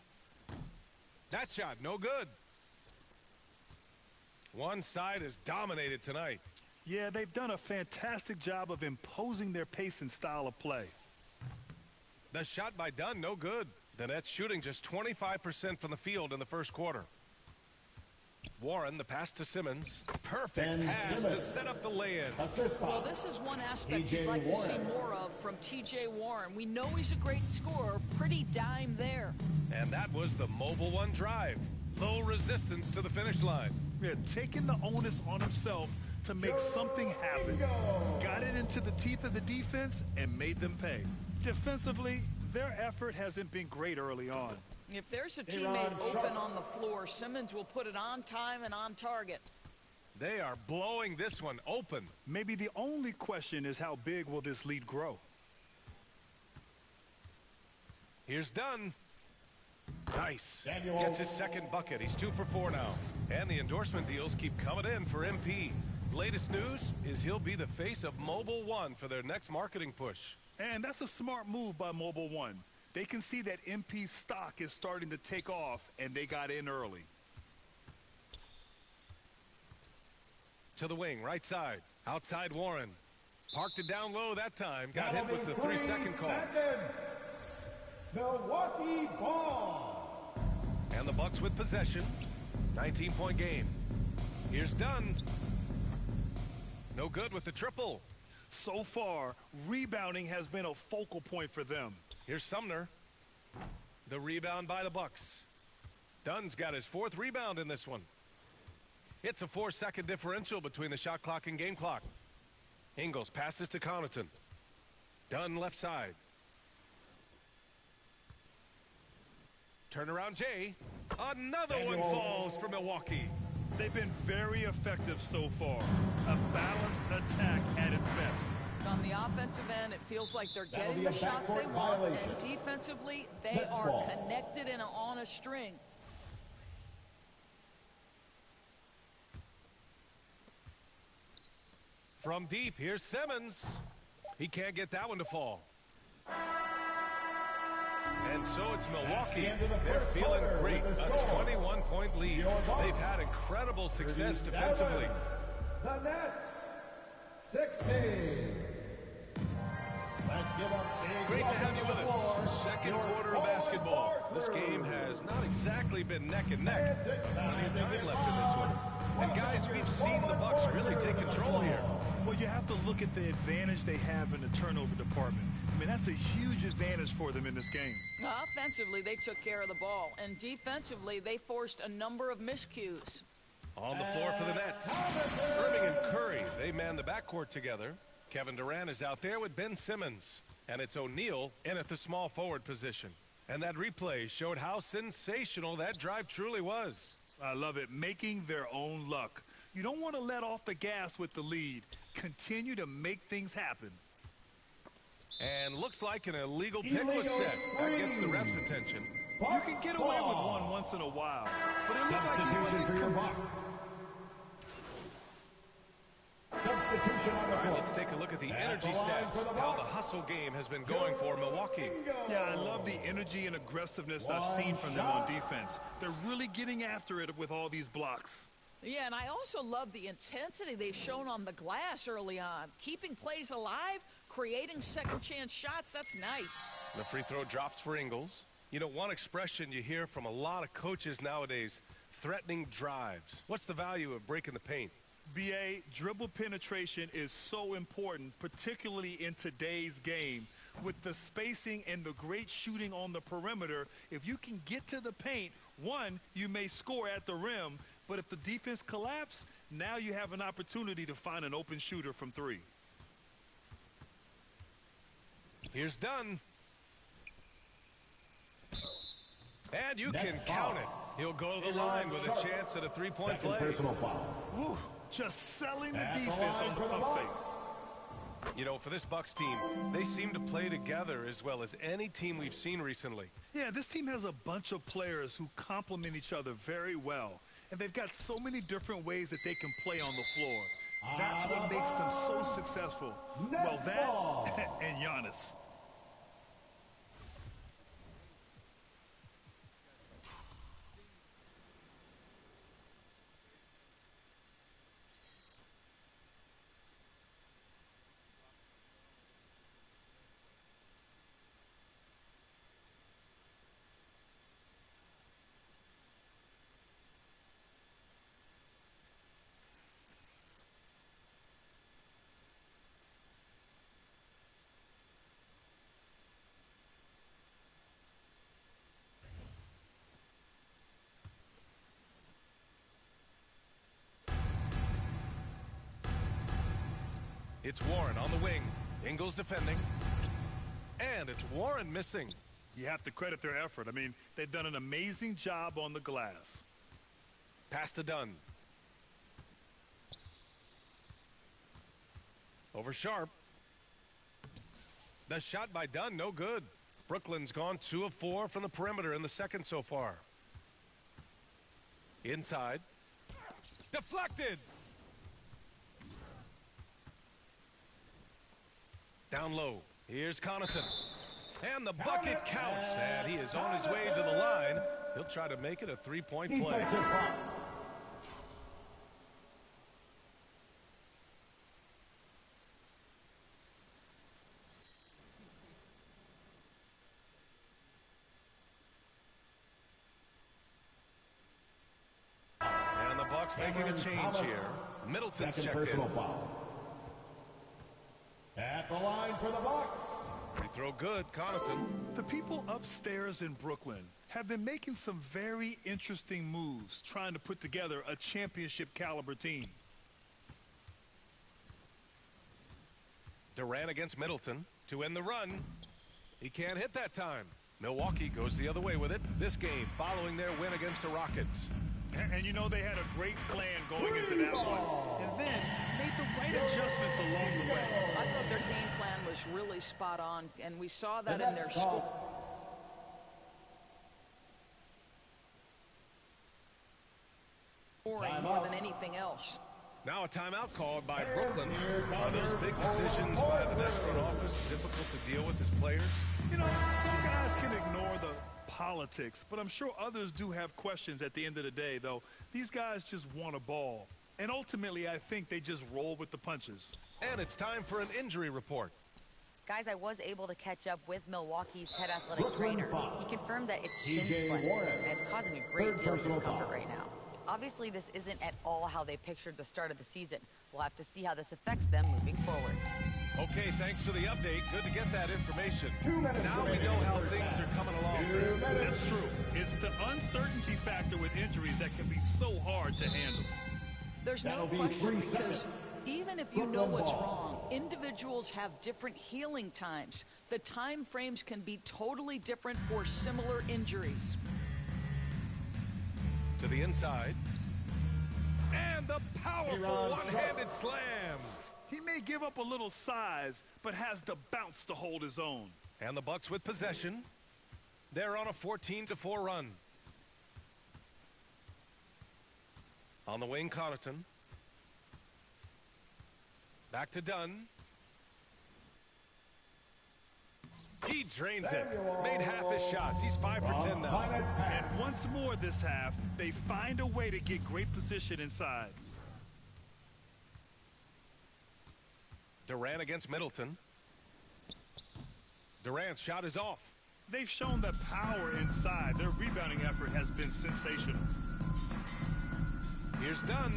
That shot, no good. One side is dominated tonight. Yeah, they've done a fantastic job of imposing their pace and style of play. The shot by Dunn, no good. The Nets shooting just 25% from the field in the first quarter. Warren, the pass to Simmons. Perfect pass to set up the lay-in. Well, this is one aspect you'd like to see more of from T.J. Warren. We know he's a great scorer. Pretty dime there. And that was the mobile one drive. Low resistance to the finish line. Yeah, taking the onus on himself to make something happen. Got it into the teeth of the defense and made them pay. Defensively, their effort hasn't been great early on. If there's a teammate open on the floor, Simmons will put it on time and on target. They are blowing this one open. Maybe the only question is how big will this lead grow? Here's Dunn. Nice. Gets his second bucket. He's 2 for 4 now. And the endorsement deals keep coming in for MP. Latest news is he'll be the face of Mobile One for their next marketing push. And that's a smart move by Mobile One. They can see that MP's stock is starting to take off, and they got in early. To the wing, right side. Outside Warren. Parked it down low that time. Got hit with the 3-second call. Milwaukee ball. And the Bucks with possession. 19-point game. Here's Dunn. No good with the triple. So far, rebounding has been a focal point for them. Here's Sumner. The rebound by the Bucks. Dunn's got his 4th rebound in this one. It's a 4-second differential between the shot clock and game clock. Ingles passes to Connaughton. Dunn left side. Turnaround Jay. Another one falls for Milwaukee. They've been very effective so far. A balanced attack at its best. On the offensive end, it feels like they're getting the shots they want, and defensively, they are connected and on a string. From deep, here's Simmons. He can't get that one to fall. And so it's Milwaukee. They're feeling great. A 21-point lead. They've had incredible success defensively. The Nets, 16. Let's give up. Great to have you with us. Second quarter of basketball. This game has not exactly been neck and neck. Plenty of time left in this one. And guys, we've seen the Bucks really take control here. Well, you have to look at the advantage they have in the turnover department. I mean, that's a huge advantage for them in this game. Offensively, they took care of the ball, and defensively, they forced a number of miscues. On the floor for the Nets. Irving and Curry, they man the backcourt together. Kevin Durant is out there with Ben Simmons. And it's O'Neal in at the small forward position. And that replay showed how sensational that drive truly was. I love it. Making their own luck. You don't want to let off the gas with the lead. Continue to make things happen. And looks like an illegal pick was set. That gets the ref's attention. You can get away with one once in a while. But it looks like he wasn't for your block. Substitution on the court. Let's take a look at the energy stats. How the hustle game has been going for Milwaukee. Yeah, I love the energy and aggressiveness I've seen from them on defense. They're really getting after it with all these blocks. Yeah, and I also love the intensity they've shown on the glass early on. Keeping plays alive, creating second-chance shots, that's nice. The free throw drops for Ingles. You know, one expression you hear from a lot of coaches nowadays, threatening drives. What's the value of breaking the paint? BA, dribble penetration is so important, particularly in today's game. With the spacing and the great shooting on the perimeter, if you can get to the paint, one, you may score at the rim, but if the defense collapses, Now you have an opportunity to find an open shooter from 3. Here's Dunn. And you can count it. He'll go to the line with a chance at a three-point play. Personal foul. Woo, just selling the defense on the pump fake. You know, for this Bucks team, they seem to play together as well as any team we've seen recently. Yeah, this team has a bunch of players who complement each other very well. And they've got so many different ways that they can play on the floor. That's what makes them so successful. Well, that and Giannis. It's Warren on the wing. Ingles defending. And it's Warren missing. You have to credit their effort. I mean, they've done an amazing job on the glass. Pass to Dunn. Over Sharp. The shot by Dunn, no good. Brooklyn's gone 2 of 4 from the perimeter in the second so far. Inside. Deflected. Down low. Here's Connaughton. And the bucket counts. And he is on his way to the line. He'll try to make it a three-point play. And the Bucks making a change here. Middleton's checked in. At the line for the Bucks. Free throw good, Connaughton. The people upstairs in Brooklyn have been making some very interesting moves, trying to put together a championship caliber team. Durant against Middleton to end the run. He can't hit that time. Milwaukee goes the other way with it. This game following their win against the Rockets. And you know they had a great plan going into that one. And then made the right adjustments along the way. I thought their game plan was really spot on, and we saw that in their score. Scoring more than anything else. Now a timeout called by Brooklyn. Are those big decisions by the Nets front office difficult to deal with as players? You know, some guys can ignore the politics, but I'm sure others do have questions at the end of the day, though. These guys just want a ball. And ultimately, I think they just roll with the punches. And it's time for an injury report. Guys, I was able to catch up with Milwaukee's head athletic trainer. He confirmed that it's shin splints, and it's causing a great deal of discomfort right now. Obviously, this isn't at all how they pictured the start of the season. We'll have to see how this affects them moving forward. Okay, thanks for the update. Good to get that information. Now we know how things are coming along. That's true. It's the uncertainty factor with injuries that can be so hard to handle. There's no question, because even if you know what's wrong, individuals have different healing times. The time frames can be totally different for similar injuries. To the inside. And the powerful one-handed slam. He may give up a little size, but has the bounce to hold his own. And the Bucks with possession. They're on a 14-4 run. On the wing, Connaughton. Back to Dunn. He drains it. Made half his shots. He's 5 for 10 now. And once more this half, they find a way to get great position inside. Durant against Middleton. Durant's shot is off. They've shown that power inside. Their rebounding effort has been sensational. Here's Dunn.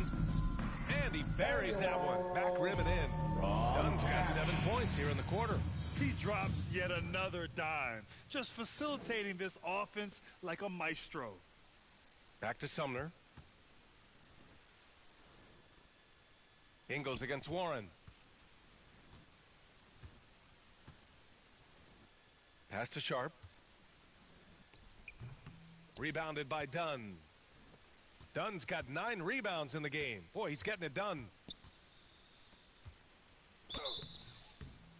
And he buries that one. Back rim and in. Dunn's got 7 points here in the quarter. He drops yet another dime, just facilitating this offense like a maestro. Back to Sumner. Ingles against Warren. Pass to Sharp. Rebounded by Dunn. Dunn's got 9 rebounds in the game. Boy, he's getting it done.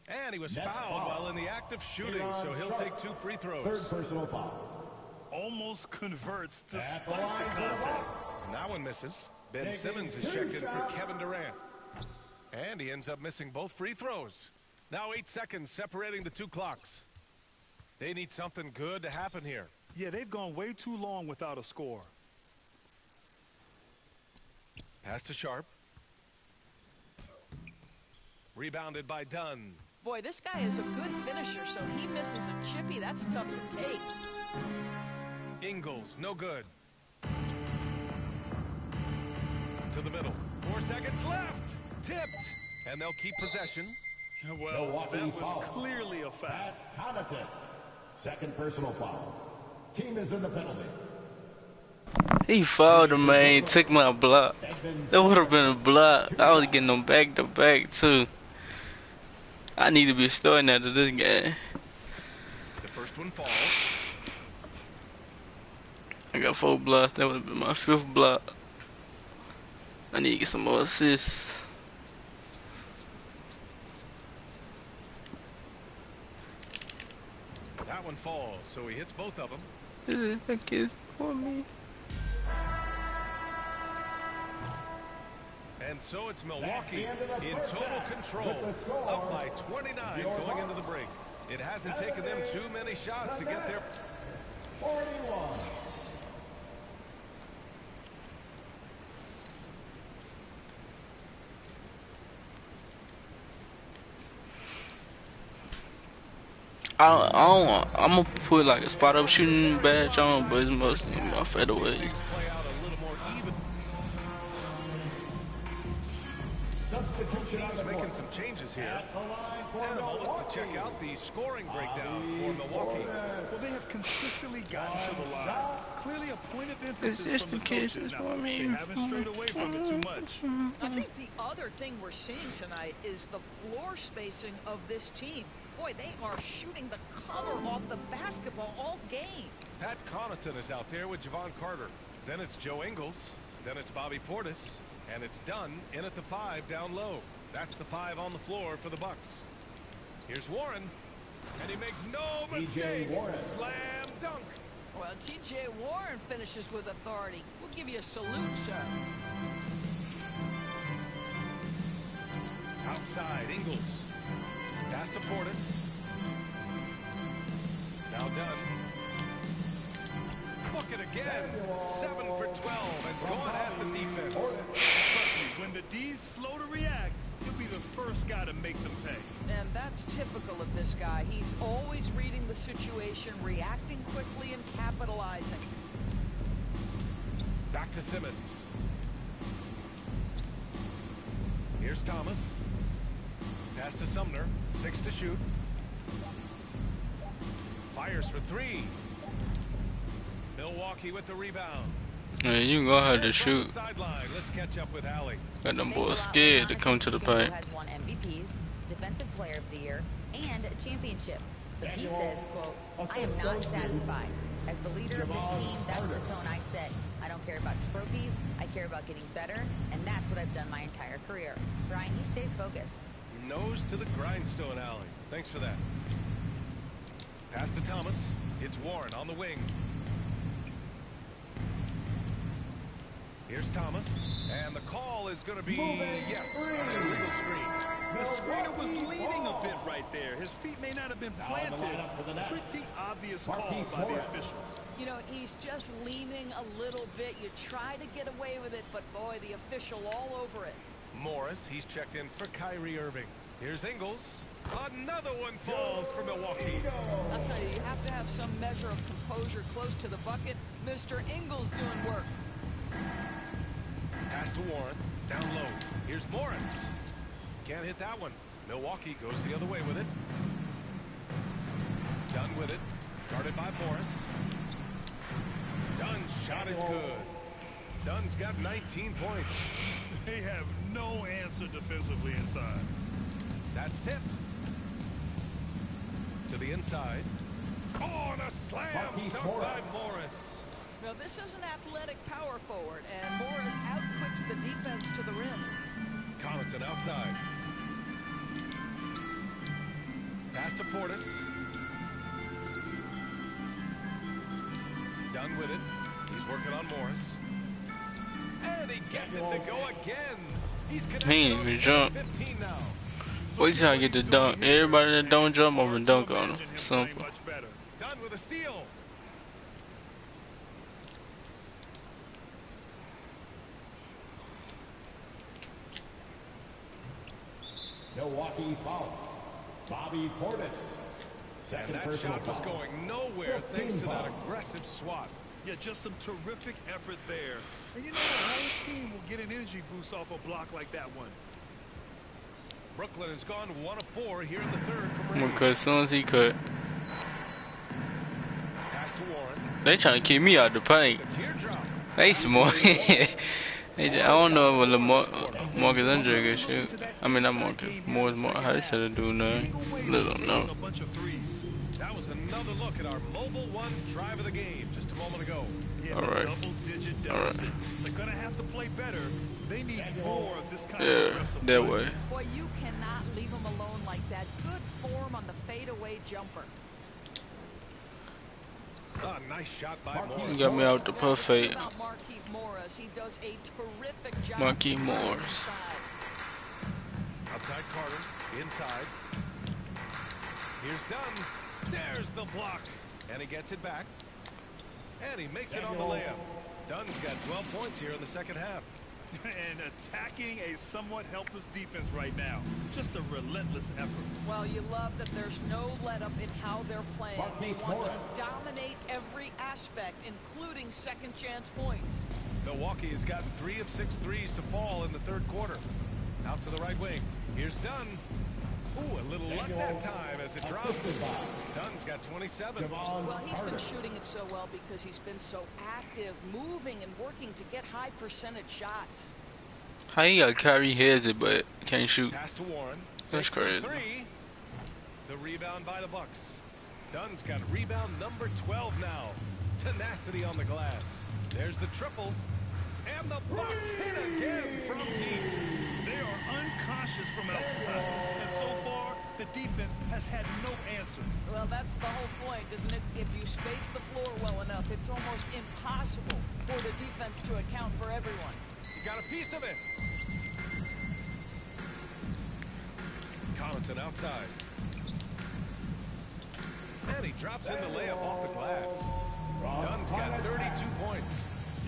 And he was fouled while in the act of shooting, so he'll take 2 free throws. Third personal foul. Almost converts despite the contact. And that one misses. Ben Simmons is checked in for Kevin Durant. And he ends up missing both free throws. Now 8 seconds separating the 2 clocks. They need something good to happen here. Yeah, they've gone way too long without a score. Pass to Sharp. Rebounded by Dunn. Boy, this guy is a good finisher, so he misses a chippy. That's tough to take. Ingles, no good. To the middle. 4 seconds left. Tipped. And they'll keep possession. Well, that was clearly a foul. Connaughton. Second personal foul. Team is in the penalty. He fouled him, man. Took my block. That would have been a block. I was getting them back to back, too. I need to be starting after this game. The first one falls. I got 4 blocks. That would have been my 5th block. I need to get some more assists. That one falls, so he hits both of them. This is a kid for me. And so it's Milwaukee in total control, up by 29 going into the break. It hasn't taken them too many shots to get there. 41. I'm gonna put like a spot up shooting badge on, but it's mostly my fadeaways. He's making some changes here. And a moment to check out the scoring breakdown for Milwaukee. Well, they have consistently gotten to the line. Clearly a point of emphasis It's just from the the case, coaches. that's Now, what I they mean. haven't strayed away from it too much. I think the other thing we're seeing tonight is the floor spacing of this team. Boy, they are shooting the cover off the basketball all game. Pat Connaughton is out there with Javon Carter. Then it's Joe Ingles. Then it's Bobby Portis. And it's Dunn in at the 5 down low. That's the 5 on the floor for the Bucks. Here's Warren. And he makes no mistake. Slam dunk. Well, T.J. Warren finishes with authority. We'll give you a salute, sir. Outside, Ingles. Pass to Portis. Now Dunn. Bucket again. 7 for 12 and going at the defense. Trust me, when the D's slow to react, he'll be the first guy to make them pay. And that's typical of this guy. He's always reading the situation, reacting quickly, and capitalizing. Back to Simmons. Here's Thomas. Pass to Sumner. 6 to shoot. Fires for 3. Milwaukee with the rebound. Yeah, you go ahead to shoot. Sideline. Let's catch up with Allie. Got them boys scared to come to the paint. Has won MVPs, Defensive Player of the Year, and a championship. But he says, quote, I am not satisfied. As the leader of this team, that's the tone I set. I don't care about trophies. I care about getting better, and that's what I've done my entire career. Brian, he stays focused. Nose to the grindstone, Allie. Thanks for that. Pass to Thomas. It's Warren on the wing. Here's Thomas. And the call is going to be, yes, an illegal screen. The screener was leaning a bit right there. His feet may not have been planted. Pretty obvious call by the officials. You know, he's just leaning a little bit. You try to get away with it, but boy, the official all over it. Morris, he's checked in for Kyrie Irving. Here's Ingles. Another one falls for Milwaukee. I'll tell you, you have to have some measure of composure close to the bucket. Mr. Ingles doing work. Pass to Warren. Down low. Here's Morris. Can't hit that one. Milwaukee goes the other way with it. Dunn with it. Guarded by Morris. Dunn's shot is good. Dunn's got 19 points. They have no answer defensively inside. That's tipped. To the inside. Oh, and a slam dunk by Morris. Now, this is an athletic power forward, and Morris outquicks the defense to the rim. Connaughton outside. Pass to Portis. Done with it. He's working on Morris. And he gets it to go again. He's He ain't even jump. 15 now. Wait till I get the dunk. Everybody that don't jump, I'm gonna dunk on him. Simple. Done with a steal. Milwaukee foul. Bobby Portis. Second And that personal shot was foul. going nowhere 15 thanks to that foul. aggressive swat. Yeah, just some terrific effort there. And you know, the whole team will get an energy boost off a block like that one. Brooklyn has gone 1 of 4 here in the third from range. Because as soon as he cut, Pass to Warren. they trying to keep me out the paint. The teardrop. They smart. I don't know if Marcus Andre can shoot. I mean, not Marcus. More. How they said to do nothing. Little no. That was another look at our Mobile One drive of the game just a moment ago. All right. Double-digit deficit. They're gonna have to play better. They need more of this kind of Yeah, aggressive that play. way. Boy, you cannot leave him alone like that. Good form on the fadeaway jumper. Ah, nice shot by Morris. You got me out the perfect. About Marquise Morris, he does a terrific job. Marquise Morris. Outside Carter, inside. Here's Dunn. There's the block. And he gets it back. And he makes it on the layup. Dunn's got 12 points here in the second half. And attacking a somewhat helpless defense right now. Just a relentless effort. Well, you love that there's no let-up in how they're playing. They want to dominate every aspect, including second-chance points. Milwaukee has gotten 3 of 6 threes to fall in the third quarter. Out to the right wing. Here's Dunn. Ooh, a little luck that time as it drops. Dunn's got 27. Well, he's been shooting it so well because he's been so active, moving and working to get high percentage shots. How you got Kyrie heads it but can't shoot? Pass to Warren. That's Takes the crazy. three. The rebound by the Bucks. Dunn's got rebound number 12 now. Tenacity on the glass. There's the triple. And the Bucks hit again from deep. They are unconscious from outside. And so far, the defense has had no answer. Well, that's the whole point, isn't it? If you space the floor well enough, it's almost impossible for the defense to account for everyone. You got a piece of it. Connaughton outside. And he drops in the layup off the glass. Dunn's got 32 points.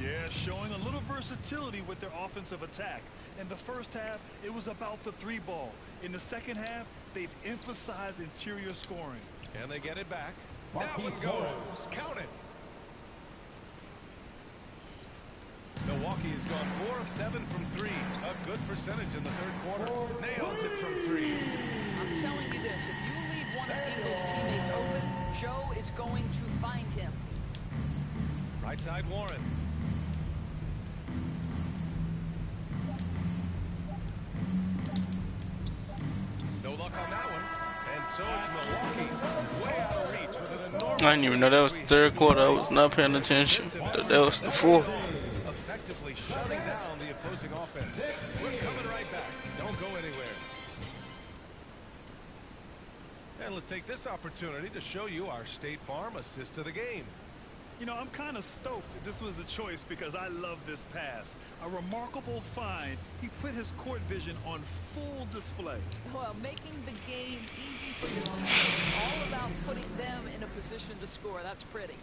Yeah, showing a little versatility with their offensive attack. In the first half, it was about the three ball. In the second half, they've emphasized interior scoring. And they get it back. That one goes. Count it. Milwaukee has gone 4 of 7 from 3. A good percentage in the third quarter. Nails it from 3. I'm telling you this, if you leave one of Ingles' teammates open, Joe is going to find him. Right side Warren. No luck on that one. And so it's Milwaukee way out of reach with an enormous... I didn't even know that was the third quarter. I was not paying attention. That was the fourth. Effectively shutting down the opposing offense. We're coming right back. Don't go anywhere. And let's take this opportunity to show you our State Farm assist of the game. You know, I'm kind of stoked that this was a choice because I love this pass. A remarkable find. He put his court vision on full display. Well, making the game easy for your team is all about putting them in a position to score. That's pretty.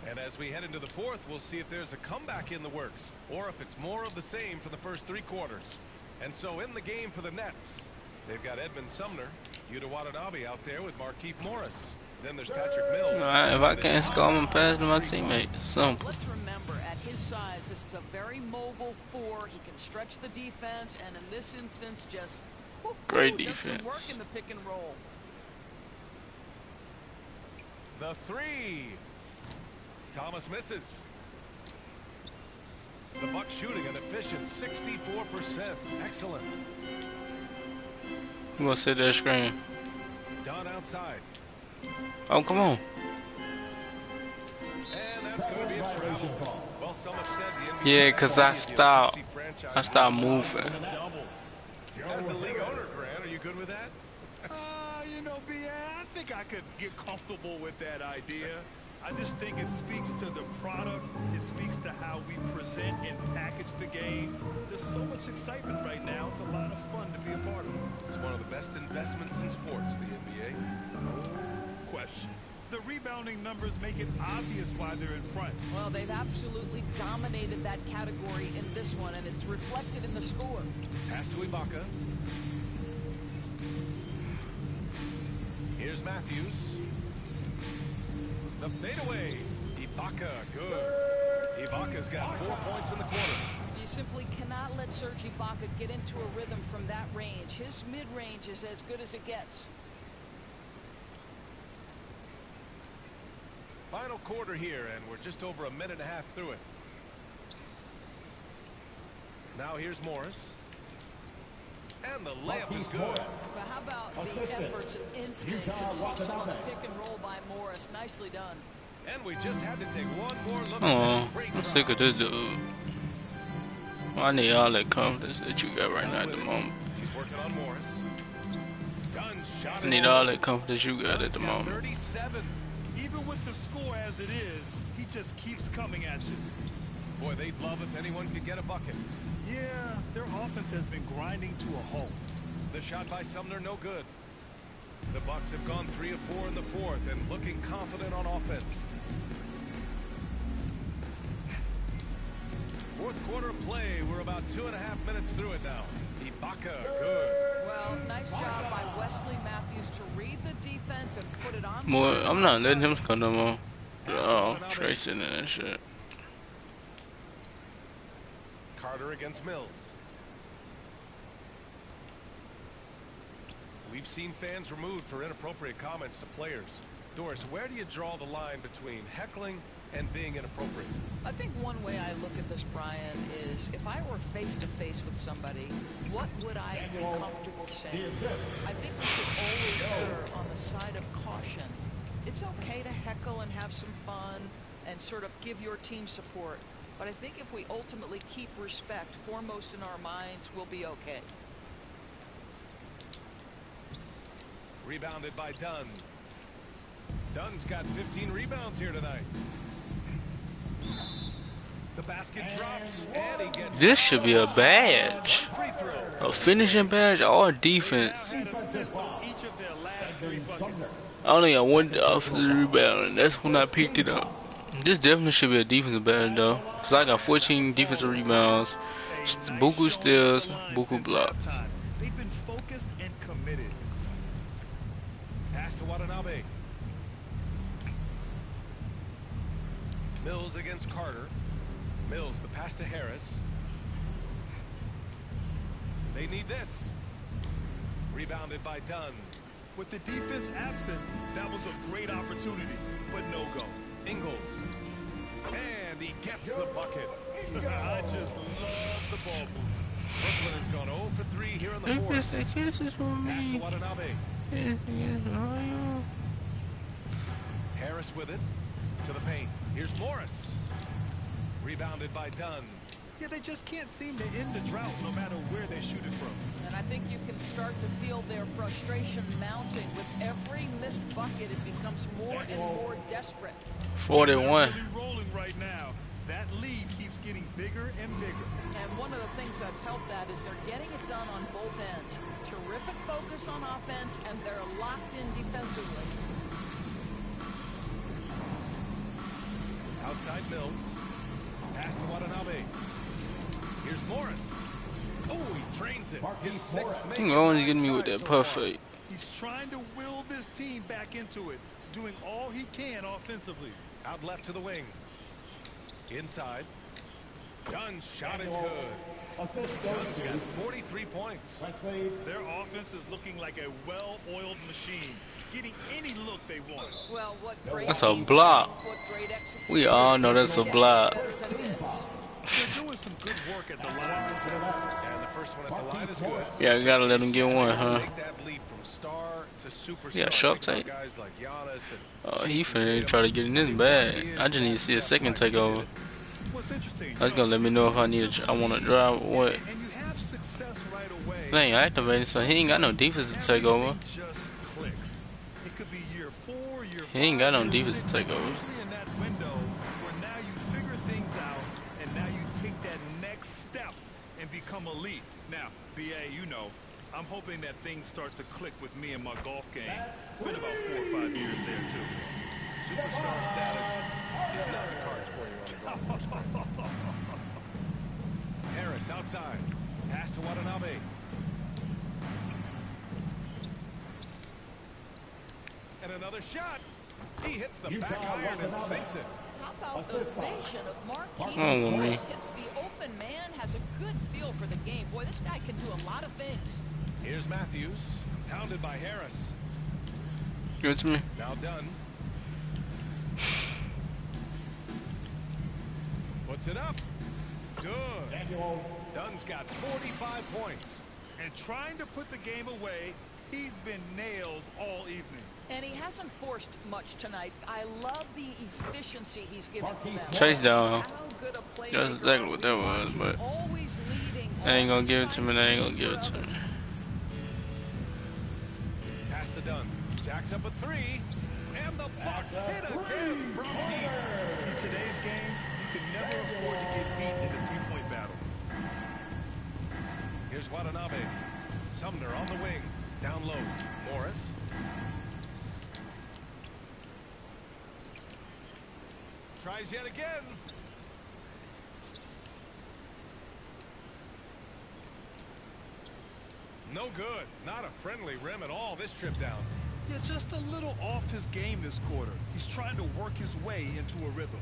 And as we head into the fourth, we'll see if there's a comeback in the works or if it's more of the same for the first 3 quarters. And so in the game for the Nets, they've got Edmund Sumner, Yuta Watanabe out there with Marquise Morris. Then there's Patrick Mills. If I can't score, I'm gonna pass to my teammate. Simple. Let's remember, at his size, this is a very mobile 4. He can stretch the defense, and in this instance, just Great does some defense. work in the pick and roll. The 3. Thomas misses. The Bucks shooting an efficient 64%. Excellent. You gonna sit there screen? Done outside. Oh, come on. And that's going to be a travel. Well, some have said the NBA Yeah, cause I stopped moving. As the league owner, Grant, are you good with that? You know, I think I could get comfortable with that idea. I just think it speaks to the product. It speaks to how we present and package the game. There's so much excitement right now. It's a lot of fun to be a part of. It's one of the best investments in sports, the NBA. No question. The rebounding numbers make it obvious why they're in front. Well, they've absolutely dominated that category in this one, and it's reflected in the score. Pass to Ibaka. Here's Matthews. The fadeaway. Ibaka, good. Ibaka's got 4 points in the quarter. You simply cannot let Serge Ibaka get into a rhythm from that range. His mid-range is as good as it gets. Final quarter here, and we're just over a minute and a half through it. Now here's Morris. And the layup is good. But how about the efforts and instincts and hustle on the pick and roll by Morris? Nicely done. And we just had to take one more look Oh, at that. I'm sick of this dude. I need all that confidence that you got right now at the moment. He's working on Morris. Done shot. I need all that confidence you got at the moment. 37. Even with the score as it is, he just keeps coming at you. Boy, they'd love if anyone could get a bucket. Yeah, their offense has been grinding to a halt. The shot by Sumner, no good. The Bucks have gone 3 of 4 in the fourth and looking confident on offense. Fourth quarter play. We're about 2.5 minutes through it now. Ibaka, good. Well, nice job by Wesley Matthews to read the defense and put it on. Boy, I'm not letting him come no more. Oh, tracing and shit. Carter against Mills. We've seen fans removed for inappropriate comments to players. Doris, where do you draw the line between heckling and being inappropriate? I think one way I look at this, Brian, is if I were face-to-face with somebody, what would I be comfortable saying? I think we should always err on the side of caution. It's okay to heckle and have some fun and sort of give your team support. But I think if we ultimately keep respect foremost in our minds, we'll be okay. Rebounded by Dunn. Dunn's got 15 rebounds here tonight. The basket drops, and he gets... This should be a badge. A finishing badge or defense. I only got one offensive rebound, and that's when I picked it up. This definitely should be a defensive badge, though. Because I got 14 defensive rebounds, buku steals, buku blocks. They've been focused and committed. Pass to Watanabe. Mills against Carter. Mills, the pass to Harris. They need this. Rebounded by Dunn. With the defense absent, that was a great opportunity, but no go. Ingles. And he gets the bucket. I just love the ball move. Brooklyn has gone 0 for 3 here in the fourth. Pass to Watanabe. Harris with it. To the paint. Here's Morris. Rebounded by Dunn. Yeah, they just can't seem to end the drought no matter where they shoot it from. And I think you can start to feel their frustration mounting. With every missed bucket, it becomes more and more desperate. 41. Really rolling right now. That lead keeps getting bigger and bigger. And one of the things that's helped that is they're getting it done on both ends. Terrific focus on offense, and they're locked in defensively. Outside Mills. Pass to Watanabe. Here's Morris. Oh, he trains it. His sixth I think Owen's getting me with that perfect. He's trying to will this team back into it, doing all he can offensively. Out left to the wing. Inside. Dunn's shot is good. Dunn's got 43 points. Their offense is looking like a well-oiled machine, getting any look they want. Well, what great That's a block. We all know that's a block. They're doing some good work at the line. And the first one at the line is good. Yeah, I gotta let him get one, huh? Make that leap from star to superstar. Yeah, sharp Think tape. about guys like Giannis and Oh, he finna try to get in this bag. I just need to see a second takeover. That's gonna let me know if I want to drive or what. Dang, I activated, so he ain't got no defensive takeover. He ain't got no defensive takeover. Become elite. Now, BA, you know, I'm hoping that things start to click with me and my golf game. It's been about 4 or 5 years there, too. Superstar status is not in the cards for you on the golf course. Harris outside. Pass to Watanabe. And another shot. He hits the back iron and sinks it. How about the vision of Marquise? Hits the open man, has a good feel for the game. Boy, this guy can do a lot of things. Here's Matthews, pounded by Harris. Give it to me. Now Dunn. Puts it up. Good. Dunn's got 45 points. And trying to put the game away, he's been nails all evening. And he hasn't forced much tonight. I love the efficiency he's given to them. Chase down. That's exactly what that was, but they ain't gonna give it to me. They ain't gonna give it to me. Pass to Dunn. Jacks up a three. And the Bucks hit again from deep. In today's game, you can never afford to get beat in the three-point battle. Here's Watanabe. Sumner on the wing. Down low. Morris. Tries yet again. No good. Not a friendly rim at all this trip down. Yeah, just a little off his game this quarter. He's trying to work his way into a rhythm.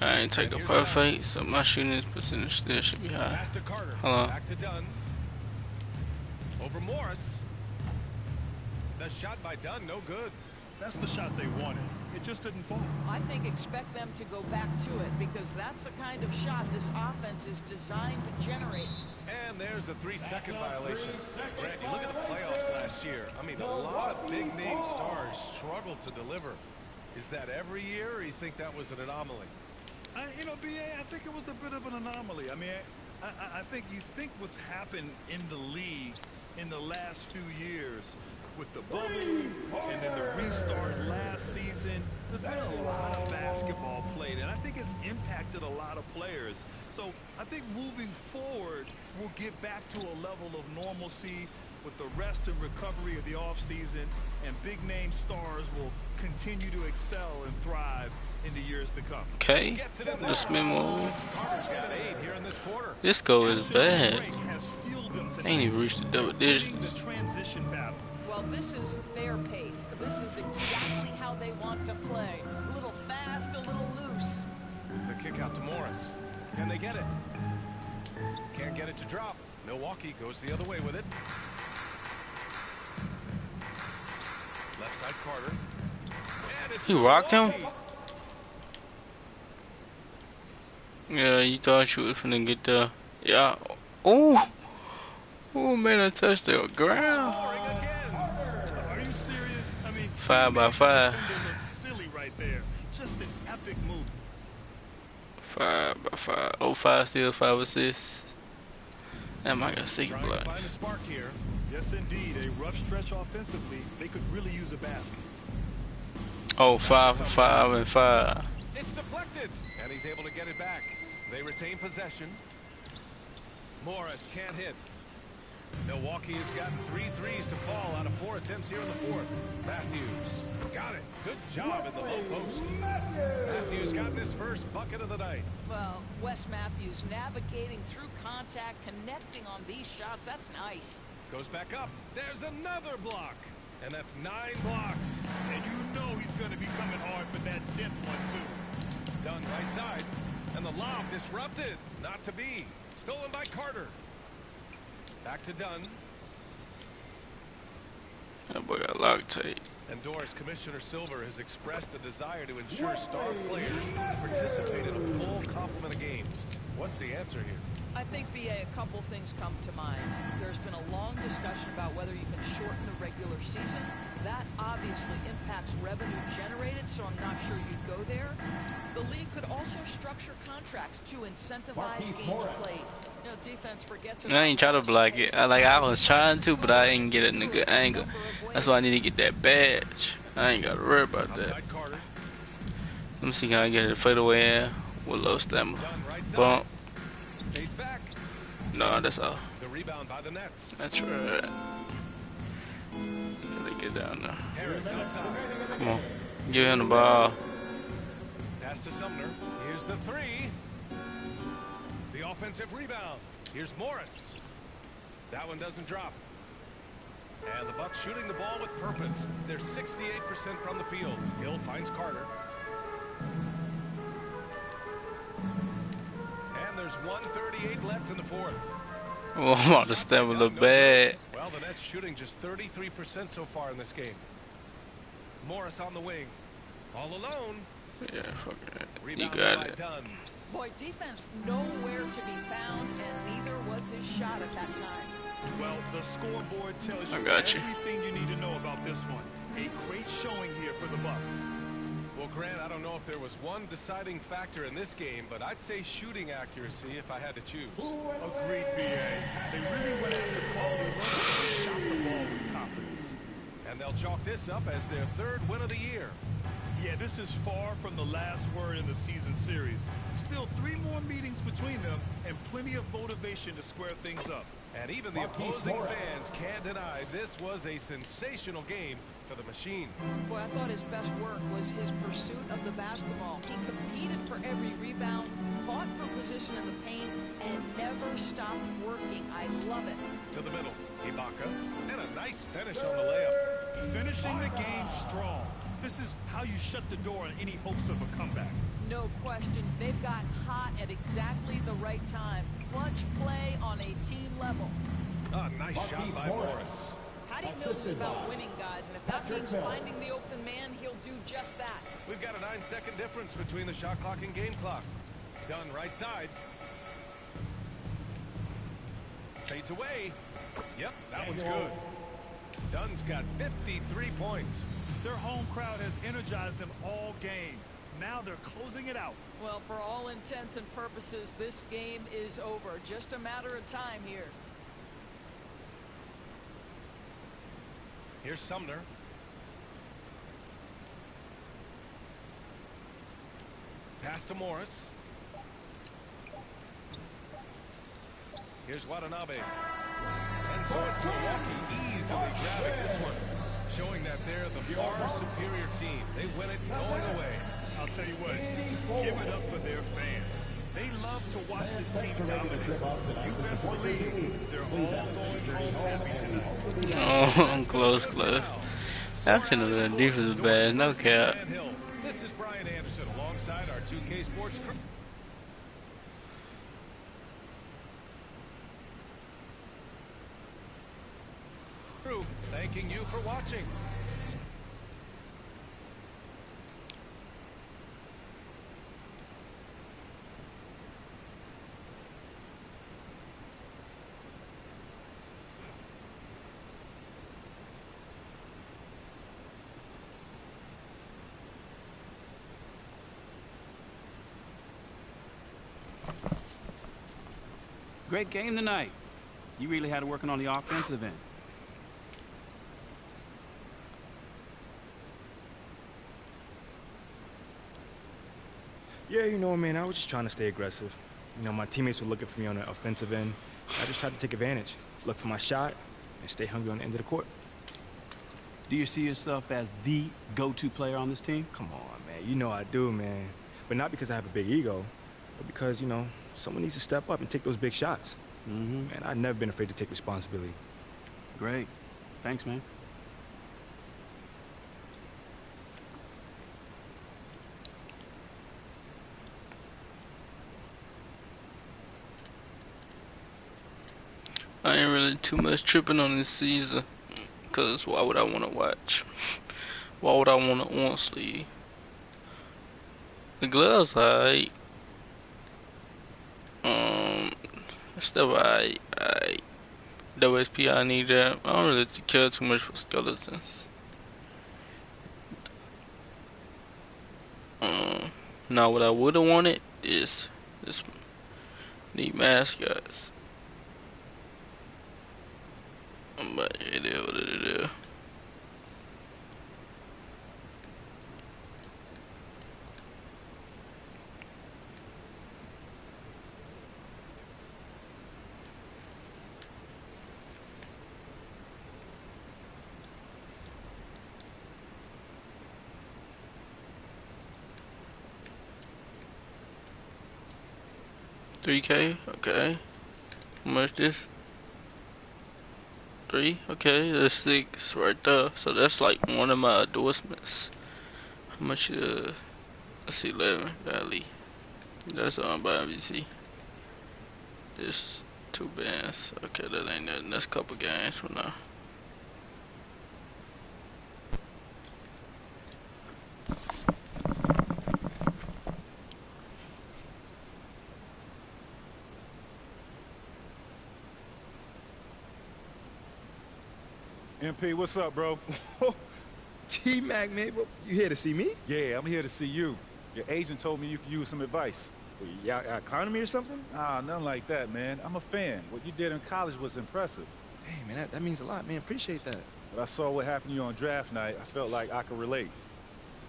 I ain't take a perfect, so my shooting percentage still should be high. Pass to Carter. Hold on. Back to Dunn. Over Morris. The shot by Dunn, no good. That's the shot they wanted. It just didn't fall. I think expect them to go back to it because that's the kind of shot this offense is designed to generate. And there's a 3-second violation. Grant, you look at the playoffs last year. I mean, a lot of big-name stars struggled to deliver. Is that every year, or you think that was an anomaly? You know, BA, I think it was a bit of an anomaly. I mean, I think you think what's happened in the league in the last few years with the bubble and then the restart last season, there's been a lot of basketball played, and I think it's impacted a lot of players. So I think moving forward, we'll get back to a level of normalcy with the rest and recovery of the offseason, and big-name stars will continue to excel and thrive in the years to come. Okay, this memo. This goal is bad. I ain't even reached the double digits. Well, this is their pace. This is exactly how they want to play. A little fast, a little loose. The kick out to Morris. Can they get it? Can't get it to drop. Milwaukee goes the other way with it. Left side Carter. And it's He rocked him? Yeah, you thought you was finna get the... Yeah. Oh! Oh, man, I touched the ground. Are you serious? I mean, 5 by 5. Silly right there. Just an epic move. 5 by 5. Oh, 5 steals, 5 assists. That might got 6 blocks. Find a spark here. Yes, indeed. A rough stretch offensively. They could really use a basket. Oh, 5 for 5 and 5. It's deflected, and he's able to get it back. They retain possession. Morris can't hit. Milwaukee has gotten 3 threes to fall out of 4 attempts here in the fourth. Matthews got it. Good job in the low post. Matthews gotten his first bucket of the night. Well, Wes Matthews navigating through contact, connecting on these shots. That's nice. Goes back up. There's another block. And that's 9 blocks. And you know he's going to be coming hard for that 10th one, too. Dunn right side. And the lob disrupted. Not to be. Stolen by Carter. Back to Dunn. That boy got lock tape. And Doris, Commissioner Silver has expressed a desire to ensure star players participate in a full complement of games. What's the answer here? I think, BA, a couple things come to mind. There's been a long discussion about whether you can shorten the regular season. That obviously impacts revenue generated, so I'm not sure you'd go there. The league could also structure contracts to incentivize games played. You know, defense forgets about I ain't try to block it. I was trying to, but I didn't get it in a good angle. That's why I need to get that badge. I ain't got to worry about that. Let me see how I get it fade away in with low stamina. Bump. No, that's all. The rebound by the Nets. That's right. Really get down there. Harris outside. Come on. Give him the ball. Pass to Sumner. Here's the three. The offensive rebound. Here's Morris. That one doesn't drop. And the Bucks shooting the ball with purpose. They're 68% from the field. Hill finds Carter. And there's 1:38 left in the fourth. Oh, I'm about to stab a little bad. Well, the Nets shooting just 33% so far in this game. Morris on the wing. All alone. Yeah, fuck it. You got it. Boy, defense nowhere to be found, and neither was his shot at that time. Well, the scoreboard tells you everything you need to know about this one. A great showing here for the Bucks. Well, Grant, I don't know if there was one deciding factor in this game, but I'd say shooting accuracy if I had to choose. Agreed, BA. They really went after quality runs and shot the ball with confidence. And they'll chalk this up as their third win of the year. Yeah, this is far from the last word in the season series. Still 3 more meetings between them and plenty of motivation to square things up. And even the opposing fans can't deny this was a sensational game for the machine. Boy, I thought his best work was his pursuit of the basketball. He competed for every rebound, fought for position in the paint, and never stopped working. I love it. To the middle, Ibaka, and a nice finish on the layup. Finishing the game strong. This is how you shut the door on any hopes of a comeback. No question. They've gotten hot at exactly the right time. Clutch play on a team level. A nice shot by Morris. Patty Mills is about winning, guys, and if that means finding the open man, he'll do just that. We've got a 9-second difference between the shot clock and game clock. Dunn right side. Fades away. Yep, that one's good. Dunn's got 53 points. Their home crowd has energized them all game. Now they're closing it out. Well, for all intents and purposes, this game is over. Just a matter of time here. Here's Sumner. Pass to Morris. Here's Watanabe. And so it's Milwaukee easily grabbing this one, showing that they're the far superior team. They win it going away. I'll tell you what, give it up for their fans. They love to watch this team dominate. You best believe they're all going home happy tonight. Oh, I'm close. That shouldn't have been defense bad. No cap. This is Brian Anderson alongside our 2K Sports crew. Thanking you for watching. Great game tonight. You really had it working on the offensive end. Yeah, you know, man, I was just trying to stay aggressive. You know, my teammates were looking for me on the offensive end. I just tried to take advantage, look for my shot, and stay hungry on the end of the court. Do you see yourself as the go-to player on this team? Come on, man. You know I do, man. But not because I have a big ego, but because, you know, someone needs to step up and take those big shots. Man, I've never been afraid to take responsibility. Great. Thanks, man. I ain't really too much tripping on this season. Cause why would I want to watch? Why would I want to honestly? The gloves, alright. Stuff, alright. WSP, I need that. I don't really care too much for skeletons. Now what I would have wanted is this neat mascots. But it is what it is. $3K, okay. How much this? 3, okay, that's 6 right there. So that's like one of my endorsements. How much let's see, 11, Valley. That's on by MVC. This 2 bands. Okay, that ain't nothing. That's a couple games from now. MP, what's up, bro? T-Mac, man, bro, you here to see me? Yeah, I'm here to see you. Your agent told me you could use some advice. Y'all clowning me or something? Nah, nothing like that, man. I'm a fan. What you did in college was impressive. Hey, man, that means a lot, man. Appreciate that. But I saw what happened to you on draft night. I felt like I could relate.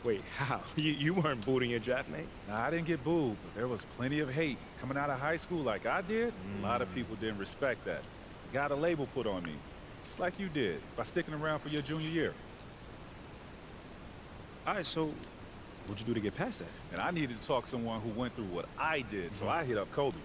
Wait, how? You weren't booting your draft, mate? Nah, I didn't get booed, but there was plenty of hate. Coming out of high school like I did, a lot of people didn't respect that. Got a label put on me. Just like you did, by sticking around for your junior year. All right, so what'd you do to get past that? And I needed to talk to someone who went through what I did, so I hit up Kobe.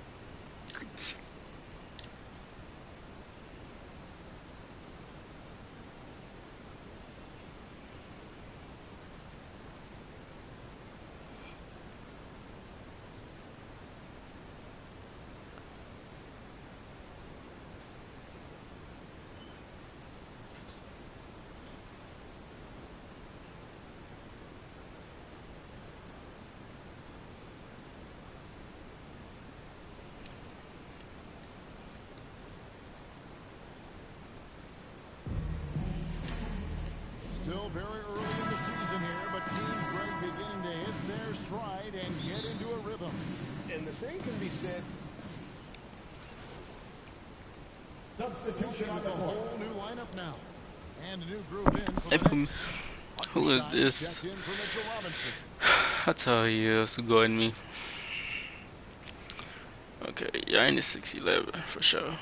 Still very early in the season here, but Team Greg beginning to hit their stride and get into a rhythm. And the same can be said. Substitution with a whole new lineup now. And a new group in for the Knicks. Who is this? I tell you, it's good in me. Okay, yeah, I ain't a 6'11" for sure.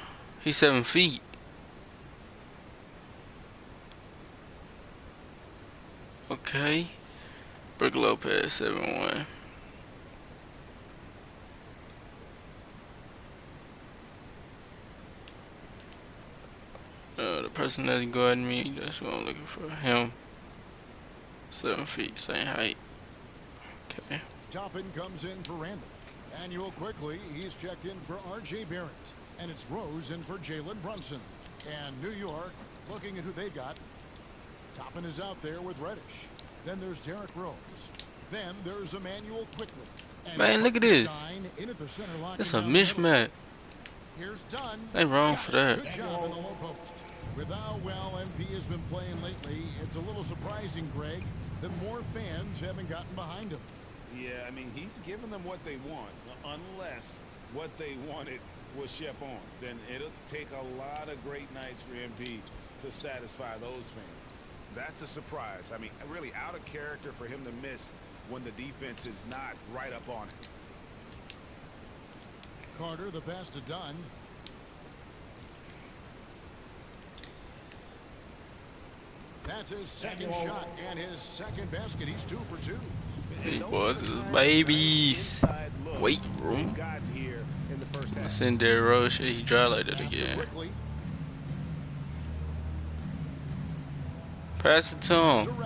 He's 7 feet. Okay. Brook Lopez, 7'1". The person that's guarding me, that's what I'm looking for. Him. 7 feet, same height. Okay. Toppin comes in for Randall. Manuel quickly, he's checked in for R.J. Barrett. And it's Rose in for Jalen Brunson. And New York, looking at who they got. Toppin is out there with Reddish. Then there's Derrick Rose. Then there's Emmanuel quickly. And man, look at this. It's a mismatch. Here's Dunn. They wrong for that. Good job in the low post. With how well MP has been playing lately, it's a little surprising, Greg, that more fans haven't gotten behind him. Yeah, I mean, he's giving them what they want, unless what they wanted was Shep on. Then it'll take a lot of great nights for MP to satisfy those fans. That's a surprise. I mean, really out of character for him to miss when the defense is not right up on it. Carter, the pass to Dunn. That's his second shot and his second basket. He's 2 for 2. These boys is babies. Weight room. I seen Derrick Rose shit. He dry like that again. Pass it to him.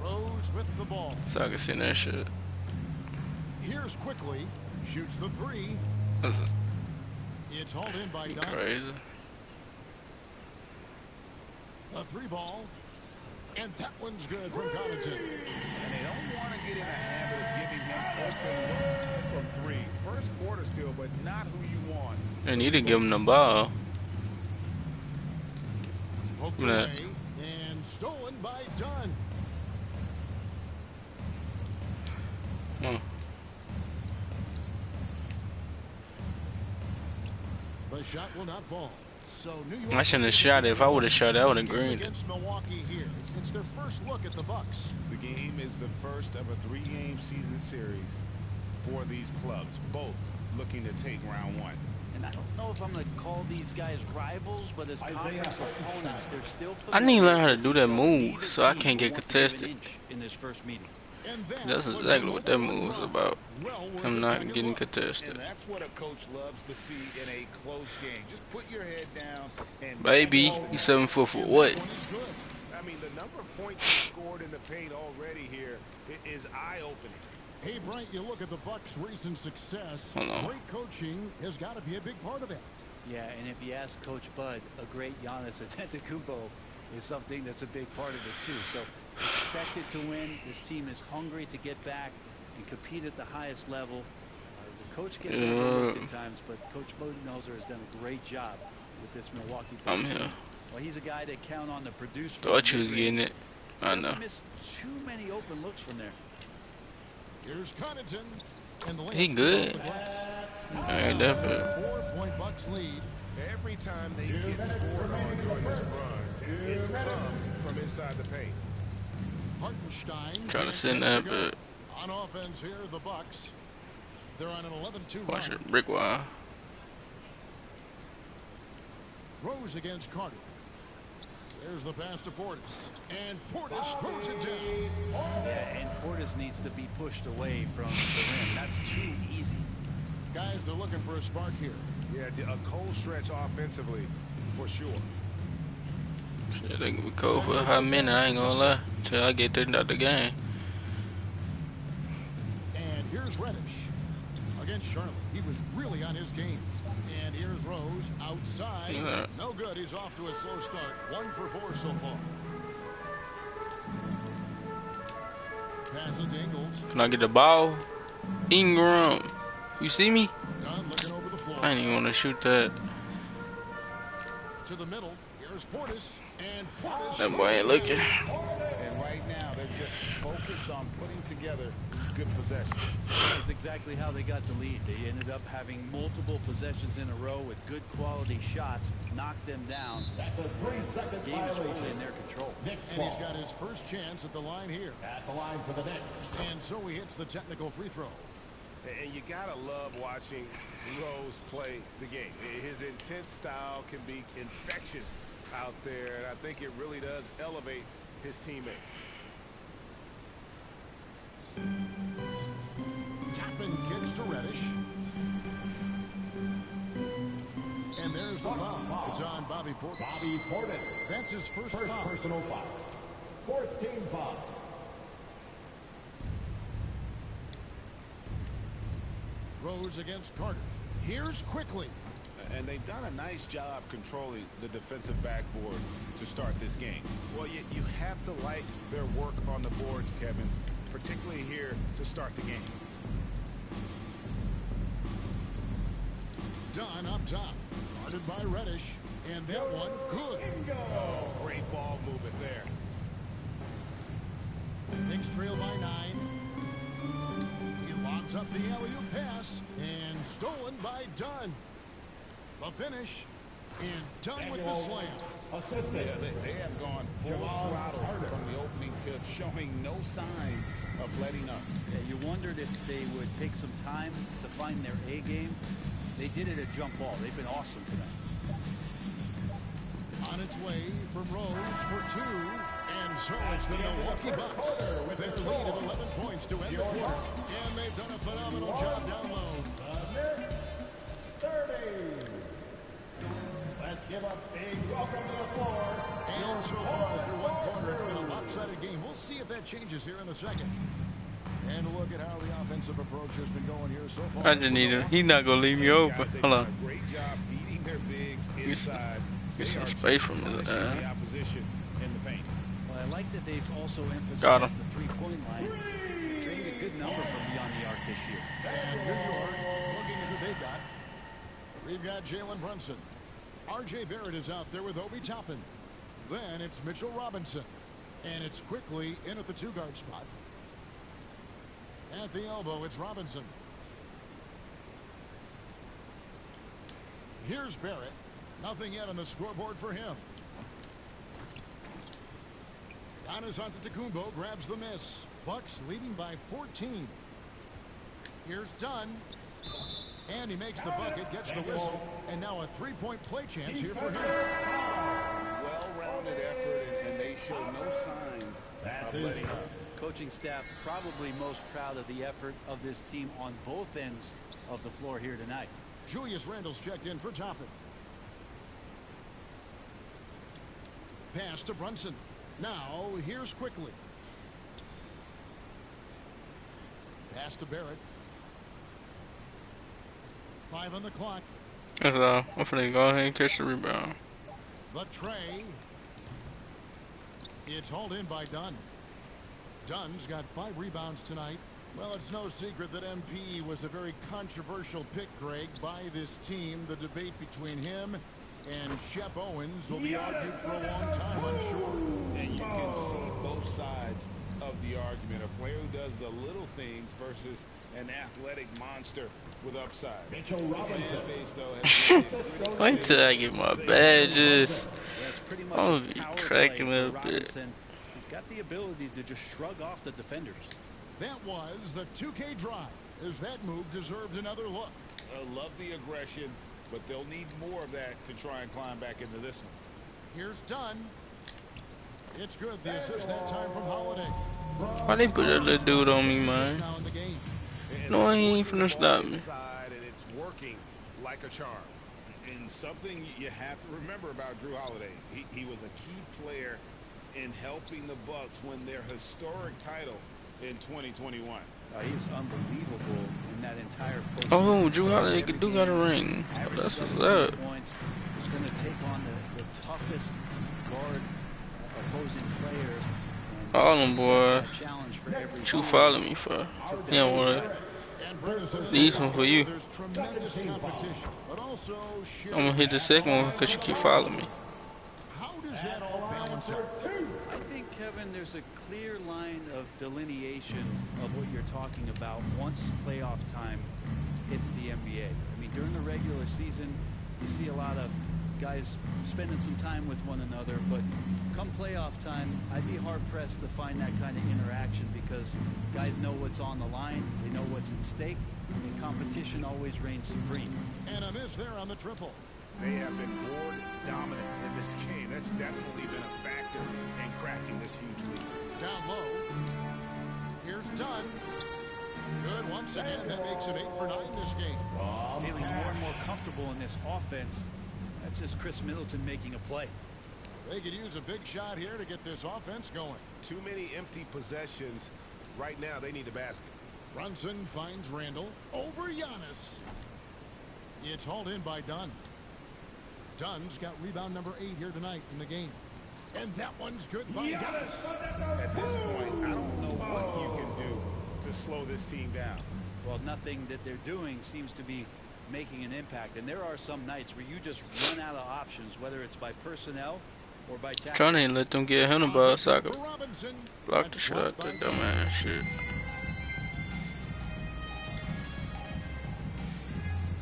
Rose with the ball. So I can see that shit. Here's quickly. Shoots the 3. It's hauled in by Dunn. Crazy. A 3-ball. And that one's good from Connaughton. And they don't want to get in a habit of giving him open looks from 3. First quarter still, but not who you want. They need to give him the ball. Poked away and stolen by Dunn. The shot will not fall. So New York I shouldn't have shot it. If I would have shot it, I would have greened it. Against Milwaukee here. It's their first look at the Bucks. The game is the first of a 3-game season series for these clubs, both looking to take round 1. And I don't know if I'm going to call these guys rivals, but as conference opponents, they're still. I need to learn how to do that move so I can't get contested. In this first meeting. That's exactly what that move was about. I'm not getting contested. And that's what a coach loves to see in a close game. Just put your head down and baby, you 7 foot for what? I mean, the number of points he scored in the paint already here is eye-opening. Hey, Bright, you look at the Bucks' recent success. Great coaching has got to be a big part of that. Yeah, and if you ask Coach Bud, a great Giannis Antetokounmpo is something that's a big part of it too. So expected to win. This team is hungry to get back and compete at the highest level. The coach gets overlooked at times, but Coach Budenholzer has done a great job with this Milwaukee team. I'm here. Well, he's a guy they count on to produce. Thought you was getting it. I know. Missed too many open looks from there. Here's Connaughton, and the he good. Alright, definitely. 4-point Bucks lead. Every time they get scored on during this run, it's come from inside the paint. Hartenstein Trying to send that, but on offense here, the Bucks. They're on an 11-2 run. watch it, brick wire. Rose against Carter. There's the pass to Portis. And Portis throws it down. Yeah, and Portis needs to be pushed away from the rim. That's too easy. Guys, they're looking for a spark here. Yeah, a cold stretch offensively, for sure. Shit, they gonna be cold for a hot minute, I ain't gonna lie. Till I get through out the game. And here's Reddish against Charlotte. He was really on his game. And here's Rose outside. Yeah. No good. He's off to a slow start. 1 for 4 so far. Passes to Ingles. Can I get the ball? Ingram. You see me? Dunn looking over the floor. I didn't even want to shoot that. To the middle. Here's Portis. And Portis. That boy ain't looking. And right now, they're just focused on putting together good possessions. That's exactly how they got the lead. They ended up having multiple possessions in a row with good quality shots, knocked them down. That's a 3-second game is fully in their control. And he's got his first chance at the line here. At the line for the Knicks. And so he hits the technical free throw. And you gotta love watching Rose play the game. His intense style can be infectious out there, and I think it really does elevate his teammates. Tapping kicks to Reddish. And there's the foul. It's on Bobby Portis. Bobby Portis. That's his first foul. Personal foul. 4th team foul. Rose against Carter. Here's quickly. And they've done a nice job controlling the defensive backboard to start this game. Well, you have to like their work on the boards, Kevin, particularly here to start the game. Dunn up top. Guarded by Reddish. And that one, good. Great ball movement there. Knicks trail by 9. He lobs up the alley-oop pass. And stolen by Dunn. The finish. And Dunn with the slam. Yeah, they have gone full throttle from the opening tip, showing no signs of letting up. Yeah, you wondered if they would take some time to find their A game. They did it at jump ball. They've been awesome tonight. On its way from Rose for 2. And so it's the Milwaukee Bucks with a lead of 11 points to end the quarter. And they've done a phenomenal job down low. 30. Let's give a big welcome to the floor. And so far through one quarter, it's been a lopsided game. We'll see if that changes here in the second. And look at how the offensive approach has been going here so far. I just need him. He's not gonna leave me open. Hold on. Great job feeding their bigs inside. Get some space from his the opposition in the paint. Well, I like that they've also Got emphasized him. the three-point line. They drained a good number from beyond the arc this year. And New York, looking at who they've got. We've got Jalen Brunson. R.J. Barrett is out there with Obi Toppin. Then it's Mitchell Robinson. And it's quickly in at the two-guard spot. At the elbow, it's Robinson. Here's Barrett. Nothing yet on the scoreboard for him. Giannis Antetokounmpo grabs the miss. Bucks leading by 14. Here's Dunn. And he makes the bucket, gets the whistle, and now a three-point play chance here for him. Well-rounded effort, and they show no signs of letting up. Coaching staff probably most proud of the effort of this team on both ends of the floor here tonight. Julius Randle's checked in for Toppin. Pass to Brunson. Now, here's quickly. Pass to Barrett. 5 on the clock. That's all. I'm finna go ahead and catch the rebound. The tray. It's hauled in by Dunn. Dunn's got 5 rebounds tonight. Well, it's no secret that MP was a very controversial pick, Greg, by this team. The debate between him and Shep Owens will be argued for a long time, I'm sure. And you can see both sides of the argument. A player who does the little things versus an athletic monster with upside. Mitchell Robinson. Wait till I get my badges. I'm gonna be cracking a bit. He's got the ability to just shrug off the defenders. That was the 2K drive, as that move deserved another look. I love the aggression, but they'll need more of that to try and climb back into this one. Here's Dunn. It's good. The assist that time from Holiday. Why they put that little dude on me, man? No, he ain't finna stop me. And it's working like a charm. And something you have to remember about Drew Holiday, he was a key player in helping the Bucks win their historic title in 2021. He was unbelievable in that entire postseason. Oh, Drew Holiday do got a ring. Oh, that's what's up. He's going to take on the toughest guard opposing player. All them boys. What you follow me for? You don't want to. These one for you. I'm going to hit the second one because you keep following me. How does that all balance out? I think, Kevin, there's a clear line of delineation of what you're talking about once playoff time hits the NBA. I mean, during the regular season, you see a lot of guys spending some time with one another, but come playoff time, I'd be hard-pressed to find that kind of interaction because guys know what's on the line, they know what's at stake, and competition always reigns supreme. And a miss there on the triple. They have been board dominant in this game. That's definitely been a factor in cracking this huge lead. Down low. Here's Dunn. Good once again. That makes it 8 for 9 this game. Feeling more and more comfortable in this offense. That's just Chris Middleton making a play. They could use a big shot here to get this offense going. Too many empty possessions. Right now, they need a basket. Brunson finds Randle over Giannis. It's hauled in by Dunn. Dunn's got rebound number 8 here tonight in the game. And that one's good by Giannis. At this point, I don't know what you can do to slow this team down. Well, nothing that they're doing seems to be making an impact. And there are some nights where you just run out of options, whether it's by personnel or by tactics. Trying to let them get him the ball so I could block the shot out that dumbass shit.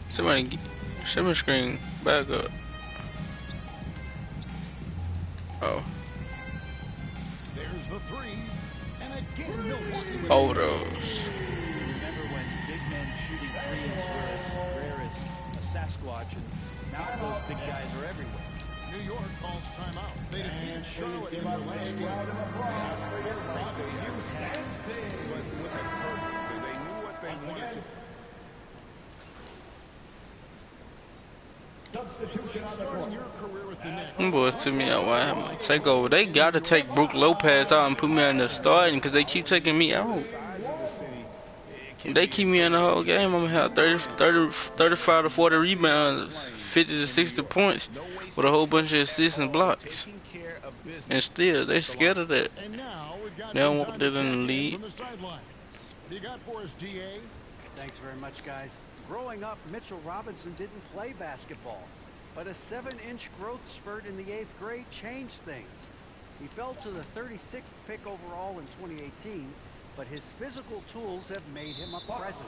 Somebody shimmer screen back up. Oh. There's the 3. And again, Milwaukee. Hold those. Remember when big men shooting threes were as rare as a Sasquatch, and now those big guys are everywhere. New York calls timeout. They defeated Charlotte in their last game. But look at Curry. They knew what they wanted to. Substitution on the court. Your career with the Knicks. Them boys took me out. Why I have to take over? They got to take Brook Lopez out and put me in the starting because they keep taking me out. Size of the city, it If they keep me in the whole game, I'm gonna have 35 to 40 rebounds, 50 to 60 points, with a whole bunch of assists and blocks. And still, they scared of that. They don't want that in the league. You got for us, GA? Thanks very much, guys. Growing up, Mitchell Robinson didn't play basketball, but a 7-inch growth spurt in the 8th grade changed things. He fell to the 36th pick overall in 2018, but his physical tools have made him a presence.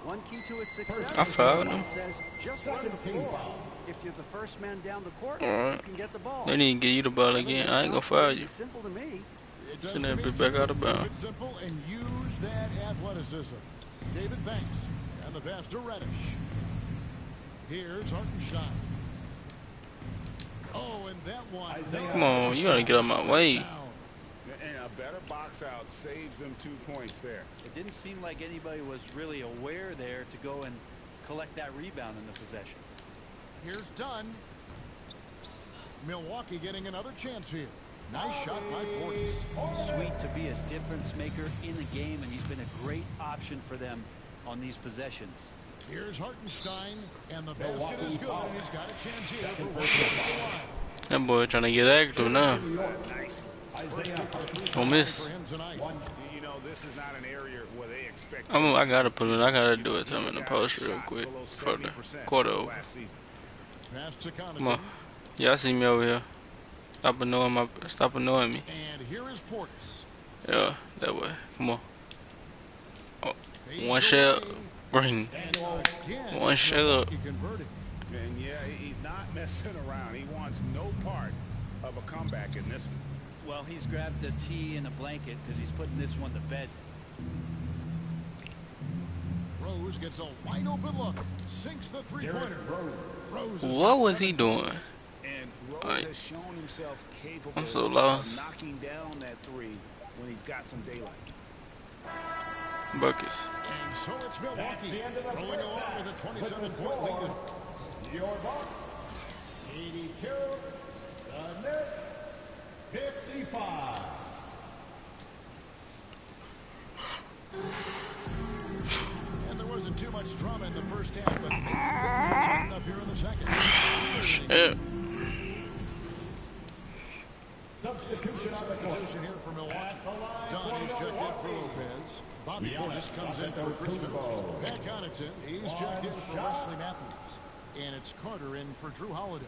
One key to his success I fouled him. says just look at the floor. If you're the first man down the court, Alright. you can get the ball. They need to give you the ball again. I ain't gonna foul you. Simple to me. Send that bit back out of bounds. Simple and use that athleticism. David, thanks. And the pass to Reddish. Here's Hartenstein. Oh, and that one. Come on, you gotta get out of my way. And a better box out saves them 2 points there. It didn't seem like anybody was really aware there to go and collect that rebound in the possession. Here's Dunn. Milwaukee getting another chance here. Nice shot by Portis. Sweet to be a difference maker in the game, and he's been a great option for them on these possessions. Here's Hartenstein, and the basket is good, and he's got a chance here for one. That boy trying to get active now. Don't miss. You know, this is not an area where they expect. I gotta put it. I gotta do it to him in the post real quick for the quarter over. Come on, y'all see me over here. Stop annoying me. And here is Portis. Yeah, that way. Come on. Oh, one shot. Bring. One shot. And yeah, he's not messing around. He wants no part of a comeback in this one. Well, he's grabbed a tee and a blanket because he's putting this one to bed. Rose gets a wide open look. Sinks the three-pointer. What was he doing? And Rose has shown himself capable I'm so lost. of knocking down that three when he's got some daylight. Buckets. And so it's Milwaukee rolling along with a 27-point lead. Your Bucks, 82, the Knicks, 55. And there wasn't too much drama in the first half, but maybe things will tighten up here in the second. Shit. Substitution here for Milwaukee. Don is checked in for Lopez. Bobby Portis comes in for Chris Middleton. Pat Connaughton, he's checked in for Wesley Matthews. And it's Carter in for Drew Holiday.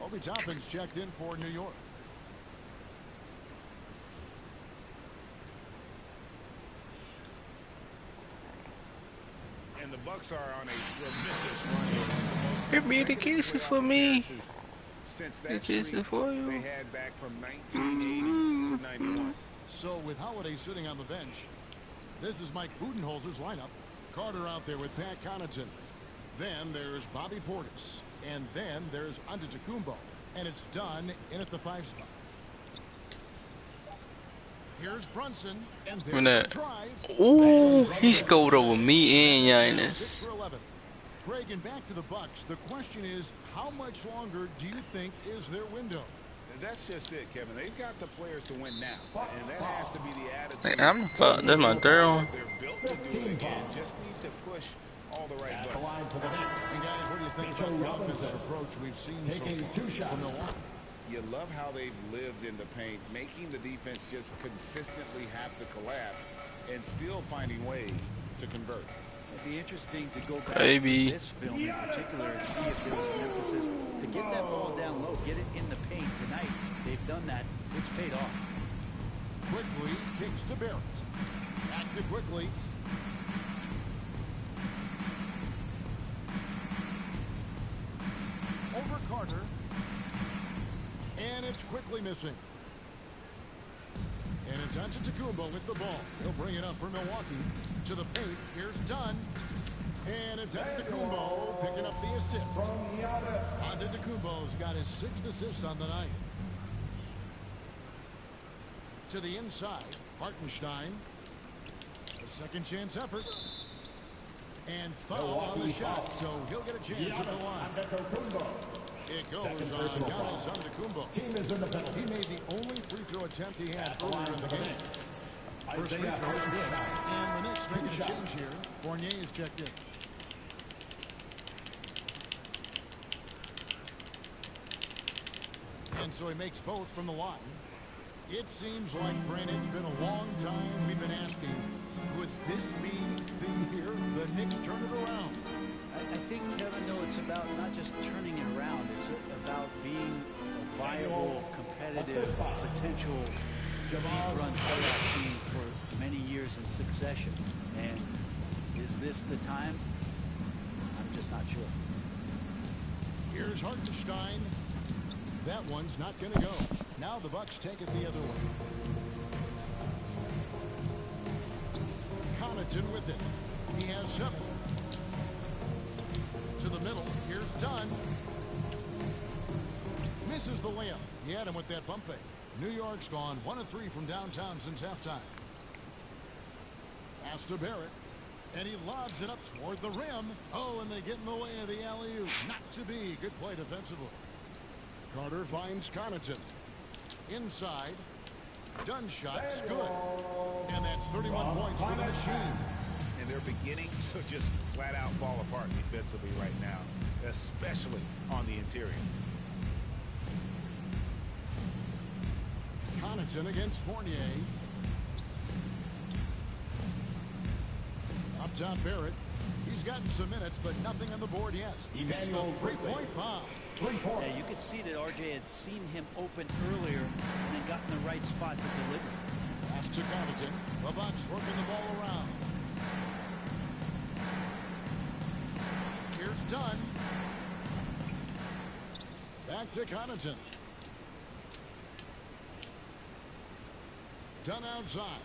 Obi Toppin's checked in for New York. And the Bucks are on a tremendous run. Give me the kisses for me. Since The that kisses streak for you. they had back from 1980 to 91. So with Holiday sitting on the bench, this is Mike Budenholzer's lineup. Carter out there with Pat Connaughton. Then there's Bobby Portis. And then there's Antetokounmpo. And it's Dunn in at the 5 spot. Here's Brunson. And there's the drive. Ooh, he scored over me and Giannis. 6 for 11. Greg, and back to the Bucks. The question is, how much longer do you think is their window? That's just it, Kevin. They've got the players to win now, and that has to be the attitude. Hey, that's my third one. They're built to do it again. Just need to push all the right buttons. And guys, what do you think about the offensive approach we've seen so far from Milwaukee? You love how they've lived in the paint, making the defense just consistently have to collapse and still finding ways to convert. It'd be interesting to go back Baby. to this film in particular and see if there was an emphasis to get that ball down low, get it in the paint tonight. They've done that. It's paid off. Quickly kicks to Barrett. Back to Quickly. Over Carter. And it's Quickly missing. And it's Antetokounmpo with the ball. He'll bring it up for Milwaukee. To the paint. Here's Dunn. And it's Antetokounmpo picking up the assist. Antetokounmpo's got his 6th assist on the night. To the inside. Hartenstein. A second chance effort. And foul on the shot. So he'll get a chance at the line. It goes on Giannis Antetokounmpo. He made the only free throw attempt he had earlier in the game. First free throw is good. And the Knicks making a change here. Fournier is checked in. And so he makes both from the line. It seems like, Brent, it's been a long time we've been asking, could this be the year the Knicks turn it around? I think, Kevin, no, it's about not just turning it around. It's about being a viable, competitive, potential deep-run playoff team for many years in succession. And is this the time? I'm just not sure. Here's Hartenstein. That one's not going to go. Now the Bucks take it the other way. Connaughton with it. He has 7. To the middle. Here's Dunn. Misses the layup. He had him with that bump fake. New York's gone 1 of 3 from downtown since halftime. Pass to Barrett. And he lobs it up toward the rim. Oh, and they get in the way of the alley-oop. Not to be. Good play defensively. Carter finds Connaughton. Inside. Dunn shot's good. And that's 31 points for the machine. And they're beginning to just flat out fall apart defensively right now, especially on the interior. Connaughton against Fournier. Up top, Barrett. He's gotten some minutes, but nothing on the board yet. He gets the three-point bomb. Yeah, you could see that RJ had seen him open earlier and then got in the right spot to deliver. Pass to Connaughton. The Bucks working the ball around. Here's Dunn. Back to Connaughton. Dunn outside.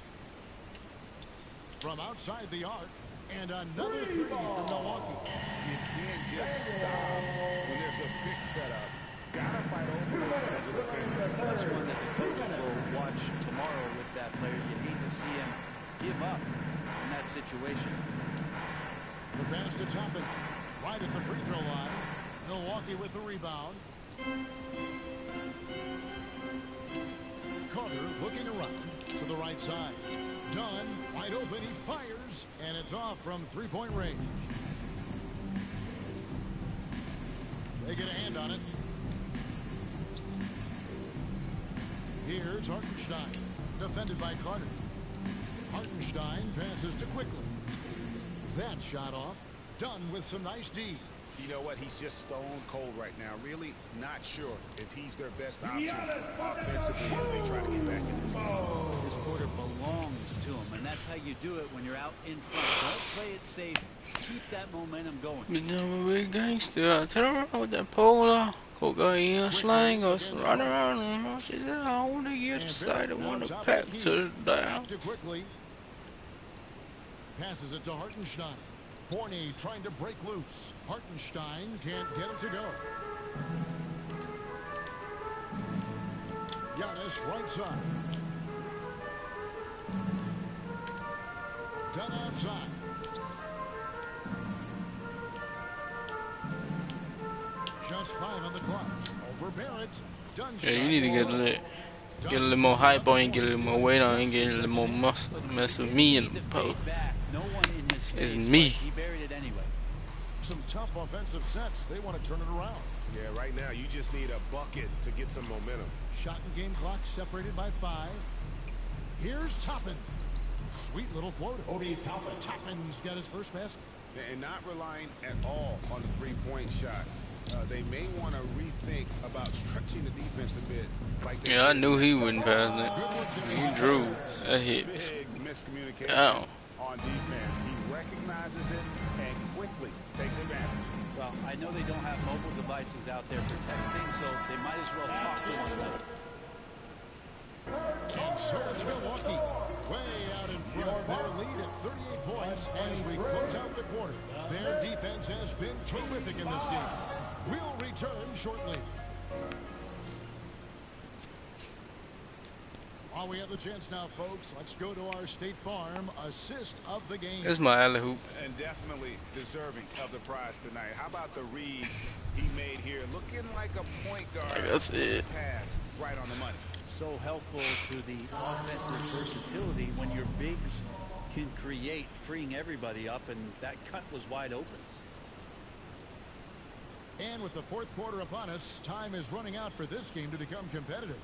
From outside the arc. And another 3 from Milwaukee. You can't just stop when there's a pick set up. Gotta fight over it as a defender. That's one that the coaches will watch tomorrow with that player. You hate to see him give up in that situation. The pass to Toppin. Right at the free throw line. Milwaukee with the rebound. Carter looking around to the right side. Dunn, wide open, he fires, and it's off from three-point range. They get a hand on it. Here's Hartenstein, defended by Carter. Hartenstein passes to Quickly. That shot off. Dunn with some nice D. You know what? He's just stone cold right now. Really not sure if he's their best option offensively as they try to get back in this game. This quarter belongs to him, and that's how you do it when you're out in front. Don't play it safe. Keep that momentum going. Big gangster, turn around with that pole. Go in, slang us, run around and she said, I want to get excited, I want to pack to down. Quickly. Passes it to Hartenstein. Fournier trying to break loose. Hartenstein can't get it to go. Giannis right side. Dunn outside. Just 5 on the clock. Over Barrett. Dunn Yeah, you need to get a little more hype on you, get a little more weight on you, get a little more muscle. Mess with me in the post. It's me. He buried it anyway. Some tough offensive sets. They want to turn it around. Yeah, right now you just need a bucket to get some momentum. Shot and game clock separated by 5. Here's Toppin. Sweet little floater. Toppin's got his first basket. And not relying at all on the three-point shot. They may want to rethink about stretching the defense a bit. Like Yeah, I knew he wouldn't pass that. He drew. That hit. Big miscommunication Ow. on defense. He recognizes it and quickly takes advantage. Well, I know they don't have mobile devices out there for texting, so they might as well talk to one another. And so it's Milwaukee. Way out in front. Their lead at 38 points as we close out the quarter. Their defense has been terrific in this game. We'll return shortly. While we have the chance now, folks, let's go to our State Farm assist of the game. It's my alley hoop. And definitely deserving of the prize tonight. How about the read he made here? Looking like a point guard. That's it. Pass right on the money. so helpful to the offensive versatility when your bigs can create, freeing everybody up, and that cut was wide open. And with the fourth quarter upon us, time is running out for this game to become competitive.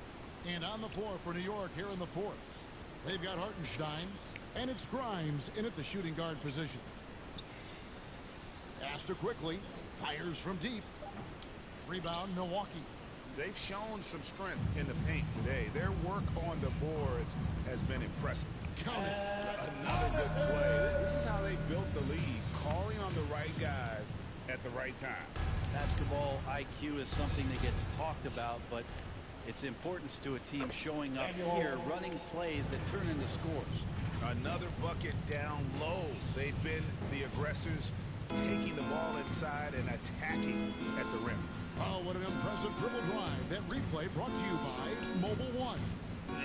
And on the floor for New York here in the fourth, they've got Hartenstein, and it's Grimes in at the shooting guard position. Astor quickly fires from deep. Rebound, Milwaukee. They've shown some strength in the paint today. Their work on the boards has been impressive. Count it. Another good play. This is how they built the lead, calling on the right guys at the right time. Basketball IQ is something that gets talked about, but its importance to a team showing up here, running plays that turn into scores. Another bucket down low. They've been the aggressors, taking the ball inside and attacking at the rim. Oh, what an impressive dribble drive. That replay brought to you by Mobile One.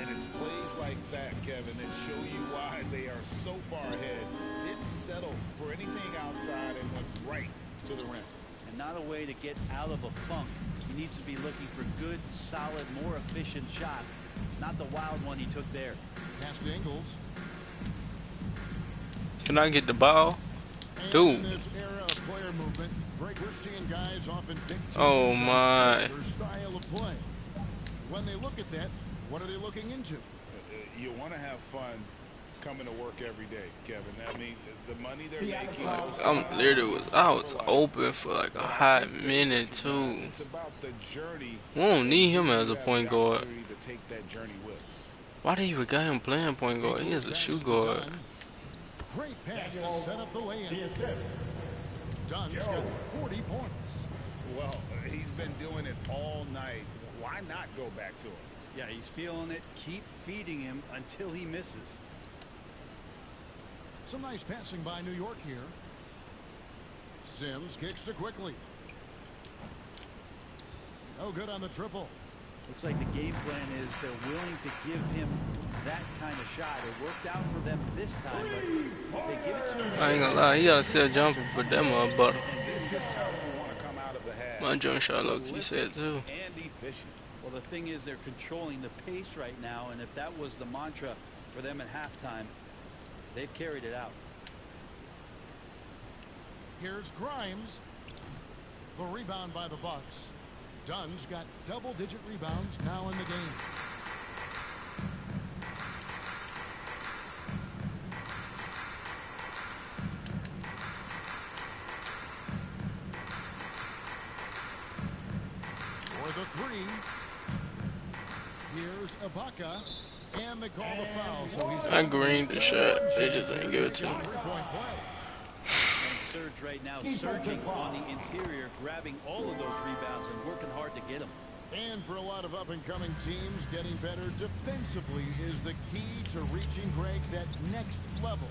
And it's plays like that, Kevin, that show you why they are so far ahead. Didn't settle for anything outside and went right to the rim. And not a way to get out of a funk. He needs to be looking for good, solid, more efficient shots, not the wild one he took there. Pass to Ingles. Can I get the ball? Dude. In this era of player movement, Greg, we're seeing guys often pick Oh my. their style of play. When they look at that, what are they looking into? You want to have fun coming to work every day, Kevin. I mean, the money they're making. I was open for like a hot minute too. It's about the journey. We don't need him as a point guard. To take that journey with. Why they even got him playing point guard? He is a shoe guard. Great pass to set up the lay-in. Dunn's got 40 points. Well, he's been doing it all night. Why not go back to him? Yeah, he's feeling it. Keep feeding him until he misses. Some nice passing by New York here. Sims kicks to quickly. No good on the triple. Looks like the game plan is they're willing to give him that kind of shot. It worked out for them this time, but if they give it to him, I ain't gonna lie, he got a set jumper for them but this is how we want to come out of the half. my jump shot look he said too. And efficient. Well, the thing is they're controlling the pace right now, and if that was the mantra for them at halftime, they've carried it out. Here's Grimes. The rebound by the Bucks. Dunn's got double-digit rebounds now in the game. For the three. Here's Ibaka. And they call the foul, so he's... I greened the shot. They just ain't good to me. Surge right now, surging on the interior, grabbing all of those rebounds and working hard to get them. And for a lot of up-and-coming teams, getting better defensively is the key to reaching, Greg, that next level.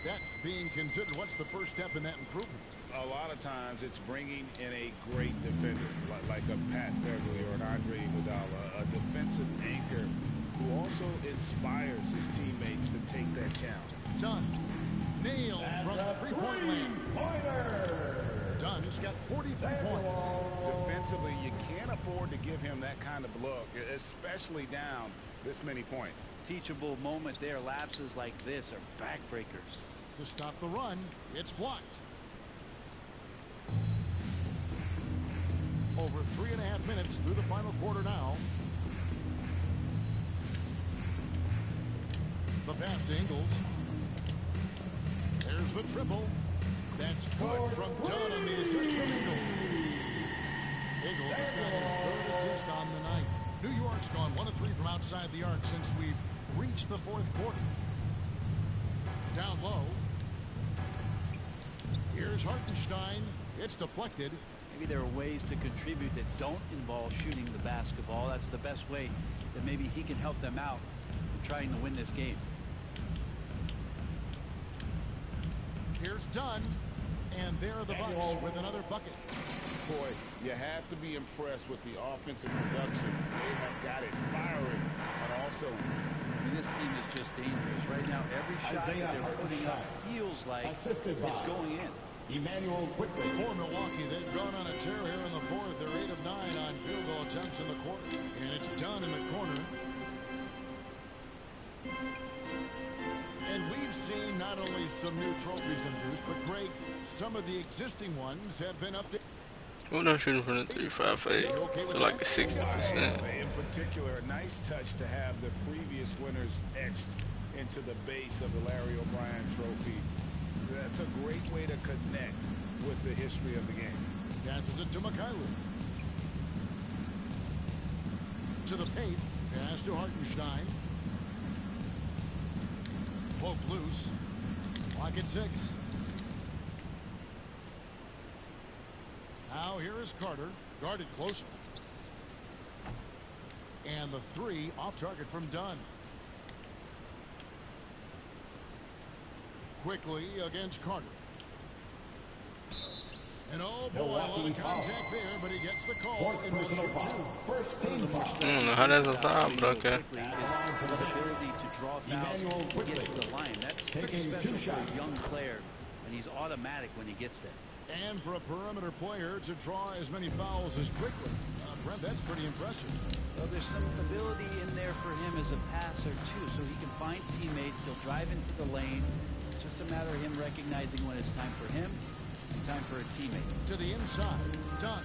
That being considered, what's the first step in that improvement? A lot of times it's bringing in a great defender, like a Pat Beverly or an Andre Iguodala, a defensive anchor who also inspires his teammates to take that challenge. Dunn. Nailed from three-point land. Dunn's got 43 points. Defensively, you can't afford to give him that kind of look, especially down this many points. Teachable moment there. Lapses like this are backbreakers. To stop the run, it's blocked. Over 3.5 minutes through the final quarter now. The pass to Ingles. There's the triple. That's good from Dunn on the assist from Ingles. Ingles has got his third assist on the night. New York's gone 1 of 3 from outside the arc since we've reached the fourth quarter. Down low. Here's Hartenstein. It's deflected. Maybe there are ways to contribute that don't involve shooting the basketball. That's the best way that maybe he can help them out in trying to win this game. Here's Dunn, and there are the Bucks with another bucket. Boy, you have to be impressed with the offensive production. They have got it firing on all cylinders. I mean, this team is just dangerous. Right now, every shot that they're putting up feels like it's going in. Emmanuel quickly. For Milwaukee, they've gone on a tear here in the fourth. They're 8 of 9 on field goal attempts in the quarter. And it's Dunn in the corner. And we've seen not only some new trophies introduced, but Greg, some of the existing ones have been updated. We're not shooting from the 3.58, so like a 60%. In particular, a nice touch to have the previous winners etched into the base of the Larry O'Brien trophy. That's a great way to connect with the history of the game. Passes it to MYCr. To the paint. Pass to Hartenstein. Poke loose. Clock at 6. Now here is Carter. Guarded closely. And the 3 off target from Dunn. Quickly against Carter. And oh boy, a lot of contact there, but he gets the call and will shoot 2. First team foul. I don't know how that's a foul, but okay. His ability to draw fouls and get to the line. That's pretty special for a young player, and he's automatic when he gets there. And for a perimeter player to draw as many fouls as quickly. Brent, that's pretty impressive. Well, there's some ability in there for him as a passer, too, so he can find teammates. He'll drive into the lane. It's just a matter of him recognizing when it's time for him and time for a teammate. To the inside. Dunn.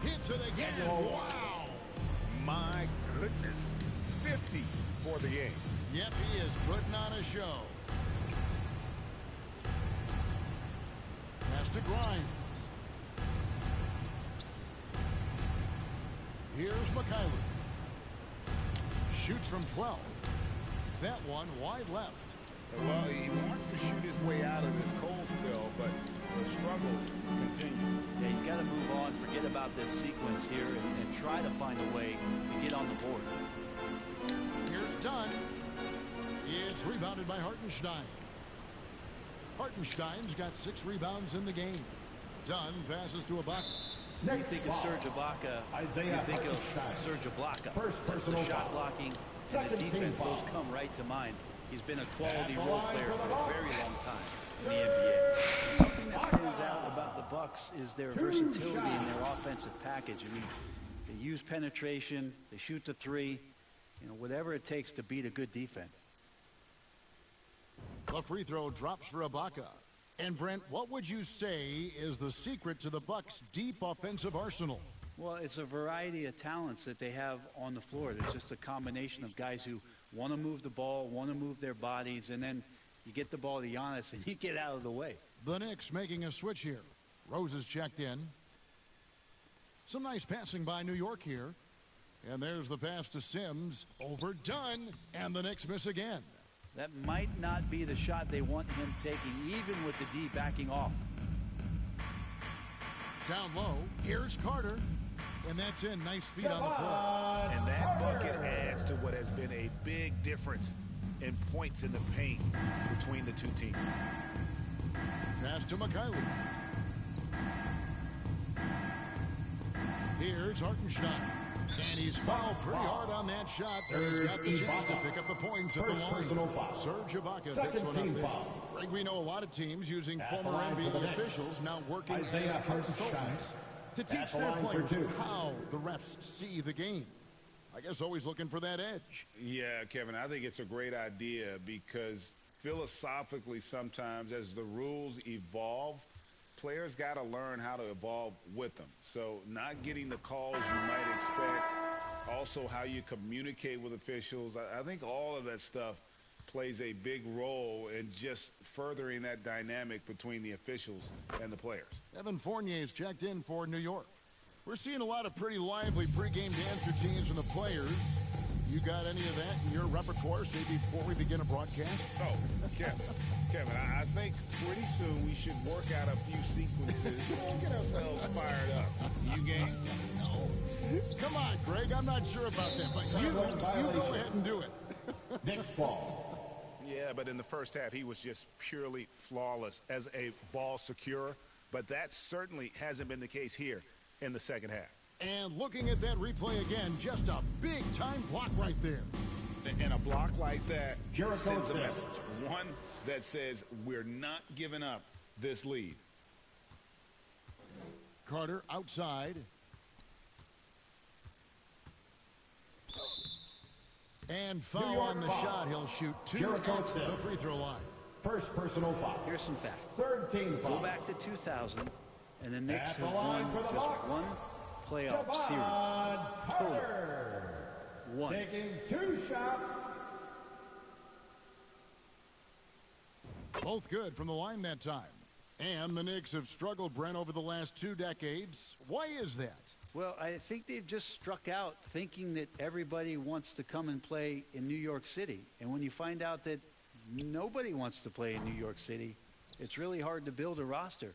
Hits it again. Wow. My goodness. 50 for the game. Yep, he is putting on a show. Pass to Grimes. Here's MYCr. Shoots from 12. That one wide left. Well, he wants to shoot his way out of this cold spell, but the struggles continue. Yeah, he's got to move on, forget about this sequence here, and try to find a way to get on the board. Here's Dunn. It's rebounded by Hartenstein. Hartenstein's got 6 rebounds in the game. Dunn passes to Ibaka. When you think of Serge Ibaka, you think of Serge Ibaka. That's the shot blocking and the defense, those come right to mind. He's been a quality role player for a very long time in the NBA. Something that stands out about the Bucks is their versatility in their offensive package. I mean, they use penetration, they shoot the 3, whatever it takes to beat a good defense. The free throw drops for Ibaka. And Brent, what would you say is the secret to the Bucks' deep offensive arsenal? Well, it's a variety of talents that they have on the floor. There's just a combination of guys who want to move the ball, want to move their bodies, and then you get the ball to Giannis and you get out of the way. The Knicks making a switch here. Rose is checked in. Some nice passing by New York here. And there's the pass to Sims. Overdone, and the Knicks miss again. That might not be the shot they want him taking, even with the D backing off. Down low, here's Carter. And that's in. Nice feet on the play. And that bucket adds to what has been a big difference in points in the paint between the two teams. Pass to MYCr. Here's Hartenstein. And he's fouled pretty hard on that shot, but he's got the chance to pick up the points at the line. Serge Ibaka picks one up there. Greg, we know a lot of teams using former NBA officials now working as consultants to teach their players how the refs see the game. I guess always looking for that edge. Yeah, Kevin, I think it's a great idea because philosophically sometimes as the rules evolve, players got to learn how to evolve with them. So not getting the calls you might expect, also how you communicate with officials. I think all of that stuff plays a big role in just furthering that dynamic between the officials and the players. Evan Fournier's checked in for New York. We're seeing a lot of pretty lively pregame dance routines from the players. You got any of that in your repertoire, say, before we begin a broadcast? Oh, Kevin, I think pretty soon we should work out a few sequences. Get ourselves fired up. You game? No. Come on, Greg. I'm not sure about that, but you go ahead and do it. Next ball. Yeah, but in the first half, he was just purely flawless as a ball securer. But that certainly hasn't been the case here in the second half. And looking at that replay again, just a big-time block right there. And a block like that Jericho sends a message. One that says we're not giving up this lead. Carter outside. And foul on the shot. He'll shoot 2 at the free throw line. First personal foul. Here's some facts. Third team foul. Go back to 2000, and the Knicks At have the line won for the just Bucks, one playoff series. Total. One. Taking 2 shots. Both good from the line that time. And the Knicks have struggled, Brent, over the last 2 decades. Why is that? Well, I think they've just struck out thinking that everybody wants to come and play in New York City. And when you find out that nobody wants to play in New York City, it's really hard to build a roster.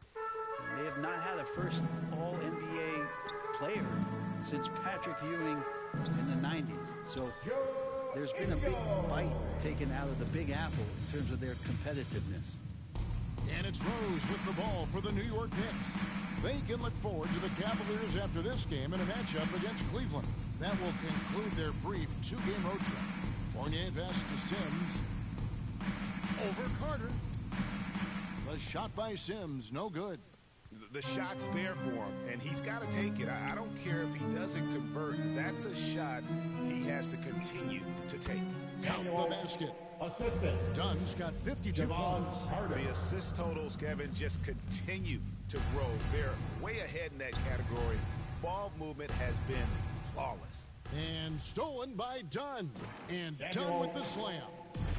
They have not had a first All-NBA player since Patrick Ewing in the 90s. So there's been a big bite taken out of the Big Apple in terms of their competitiveness. And it's Rose with the ball for the New York Knicks. They can look forward to the Cavaliers after this game in a matchup against Cleveland. That will conclude their brief 2-game road trip. Fournier pass to Sims. Over Carter. The shot by Sims, no good. The shot's there for him, and he's got to take it. I don't care if he doesn't convert. That's a shot he has to continue to take. Count the basket. Assistant. Dunn's got 52 points. The assist totals, Kevin, just continue to grow. They're way ahead in that category. Ball movement has been flawless. And stolen by Dunn. And Dunn with the slam.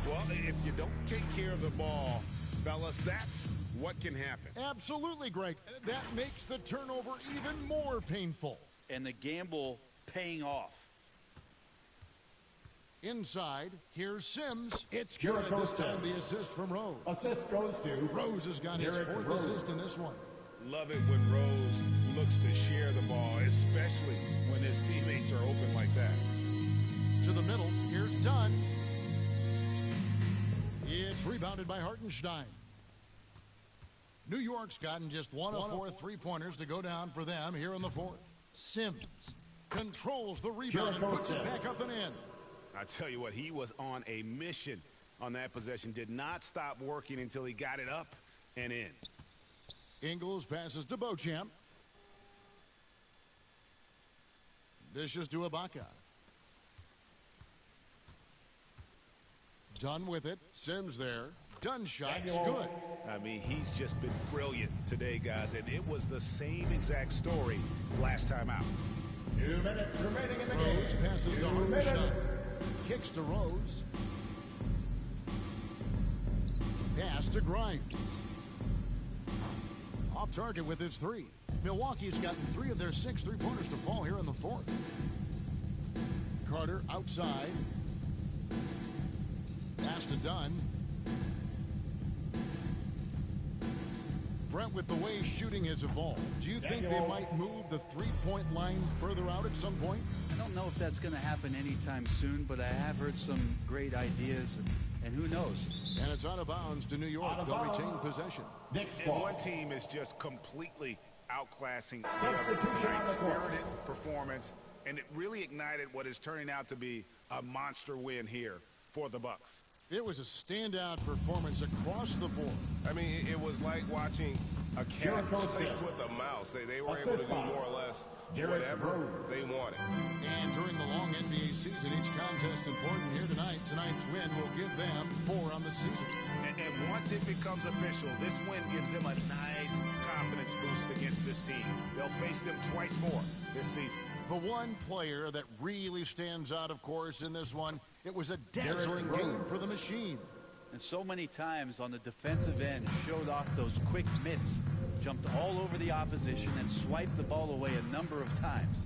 Well, if you don't take care of the ball, fellas, that's what can happen. Absolutely, Greg. That makes the turnover even more painful. And the gamble paying off. Inside, here's Sims. It's good. This time the assist from Rose. Assist goes to Rose has got his 4th assist in this one. Love it when Rose looks to share the ball, especially when his teammates are open like that. To the middle, here's Dunn. It's rebounded by Hartenstein. New York's gotten just 1 of 4 3-pointers to go down for them here in the 4th. Sims controls the rebound and puts it back up and in. I tell you what, he was on a mission on that possession. Did not stop working until he got it up and in. Ingles passes to Beauchamp. Dishes to Ibaka. Dunn with it. Sims there. Dunn shot's good. I mean, he's just been brilliant today, guys, and it was the same exact story last time out. 2 minutes remaining in the game. Rose passes to Hartenstein. Kicks to Rose. Pass to Grimes. Off target with his 3. Milwaukee's gotten 3 of their 6 3-pointers to fall here in the 4th. Carter outside. Pass to Dunn. Brent, with the way shooting has evolved, do you think they might move the 3-point line further out at some point? I don't know if that's going to happen anytime soon, but I have heard some great ideas, and who knows? And it's out of bounds to New York. They'll retain possession. And one team is just completely outclassing the other tonight's spirited performance, and it really ignited what is turning out to be a monster win here for the Bucks. It was a standout performance across the board. I mean, it was like watching a cat play with a mouse. They were able to do more or less whatever they wanted. And during the long NBA season, each contest important here tonight. Tonight's win will give them 4 on the season. And once it becomes official, this win gives them a nice confidence boost against this team. They'll face them twice more this season. The one player that really stands out, of course, in this one, it was a dazzling game for the Machine. And so many times on the defensive end, showed off those quick mitts, jumped all over the opposition, and swiped the ball away a number of times.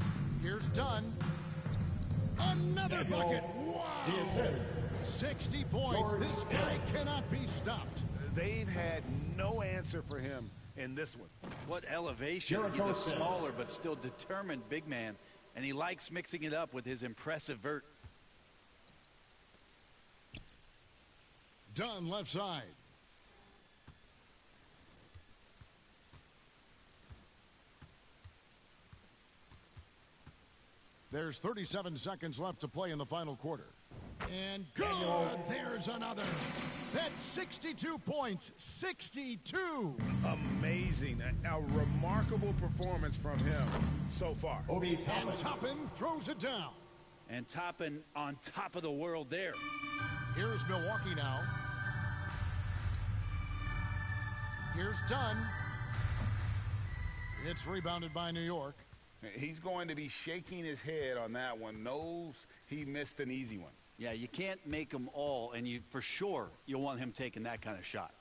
Here's Dunn. Another bucket. Wow. 60 points. This guy cannot be stopped. They've had no answer for him in this one. What elevation. He's a smaller but still determined big man, and he likes mixing it up with his impressive vert. Dunn left side. There's 37 seconds left to play in the final quarter. And good! There's another. That's 62 points. 62! Amazing. A remarkable performance from him so far. And Toppin throws it down. And topping on top of the world there. Here's Milwaukee now. Here's Dunn. It's rebounded by New York. He's going to be shaking his head on that one. Knows he missed an easy one. Yeah, you can't make them all, and for sure you'll want him taking that kind of shot.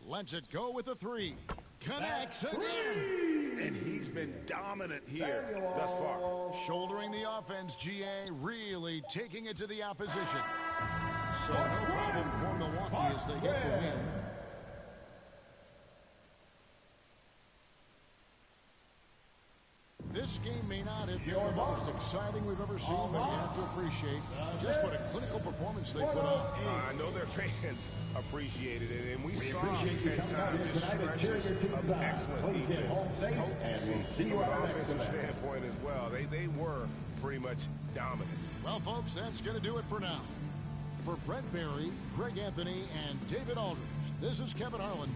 Lets it go with a three. Connects again. And he's been dominant here thus far. Shouldering the offense, GA really taking it to the opposition. So no problem for Milwaukee as they get the win. This game may not have been the most exciting we've ever seen, but you have to appreciate just what a clinical performance they put on. I know their fans appreciated it, and we saw at times stretches of excellent defense. And from an offensive standpoint as well, they were pretty much dominant. Well, folks, that's going to do it for now. For Brent Barry, Greg Anthony, and David Aldridge, this is Kevin Harlan.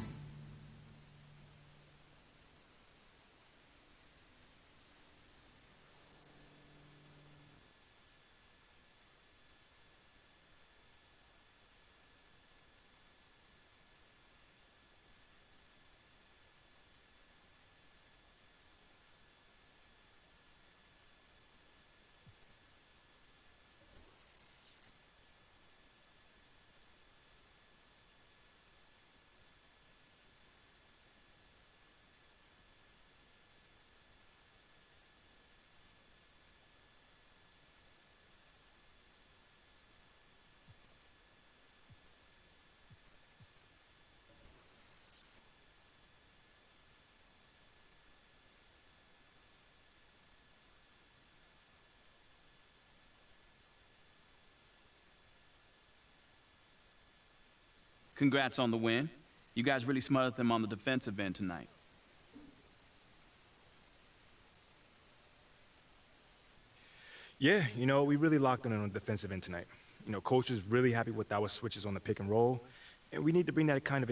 Congrats on the win. You guys really smothered them on the defensive end tonight. Yeah, you know, we really locked in on the defensive end tonight. You know, coach is really happy with our switches on the pick and roll, and we need to bring that kind of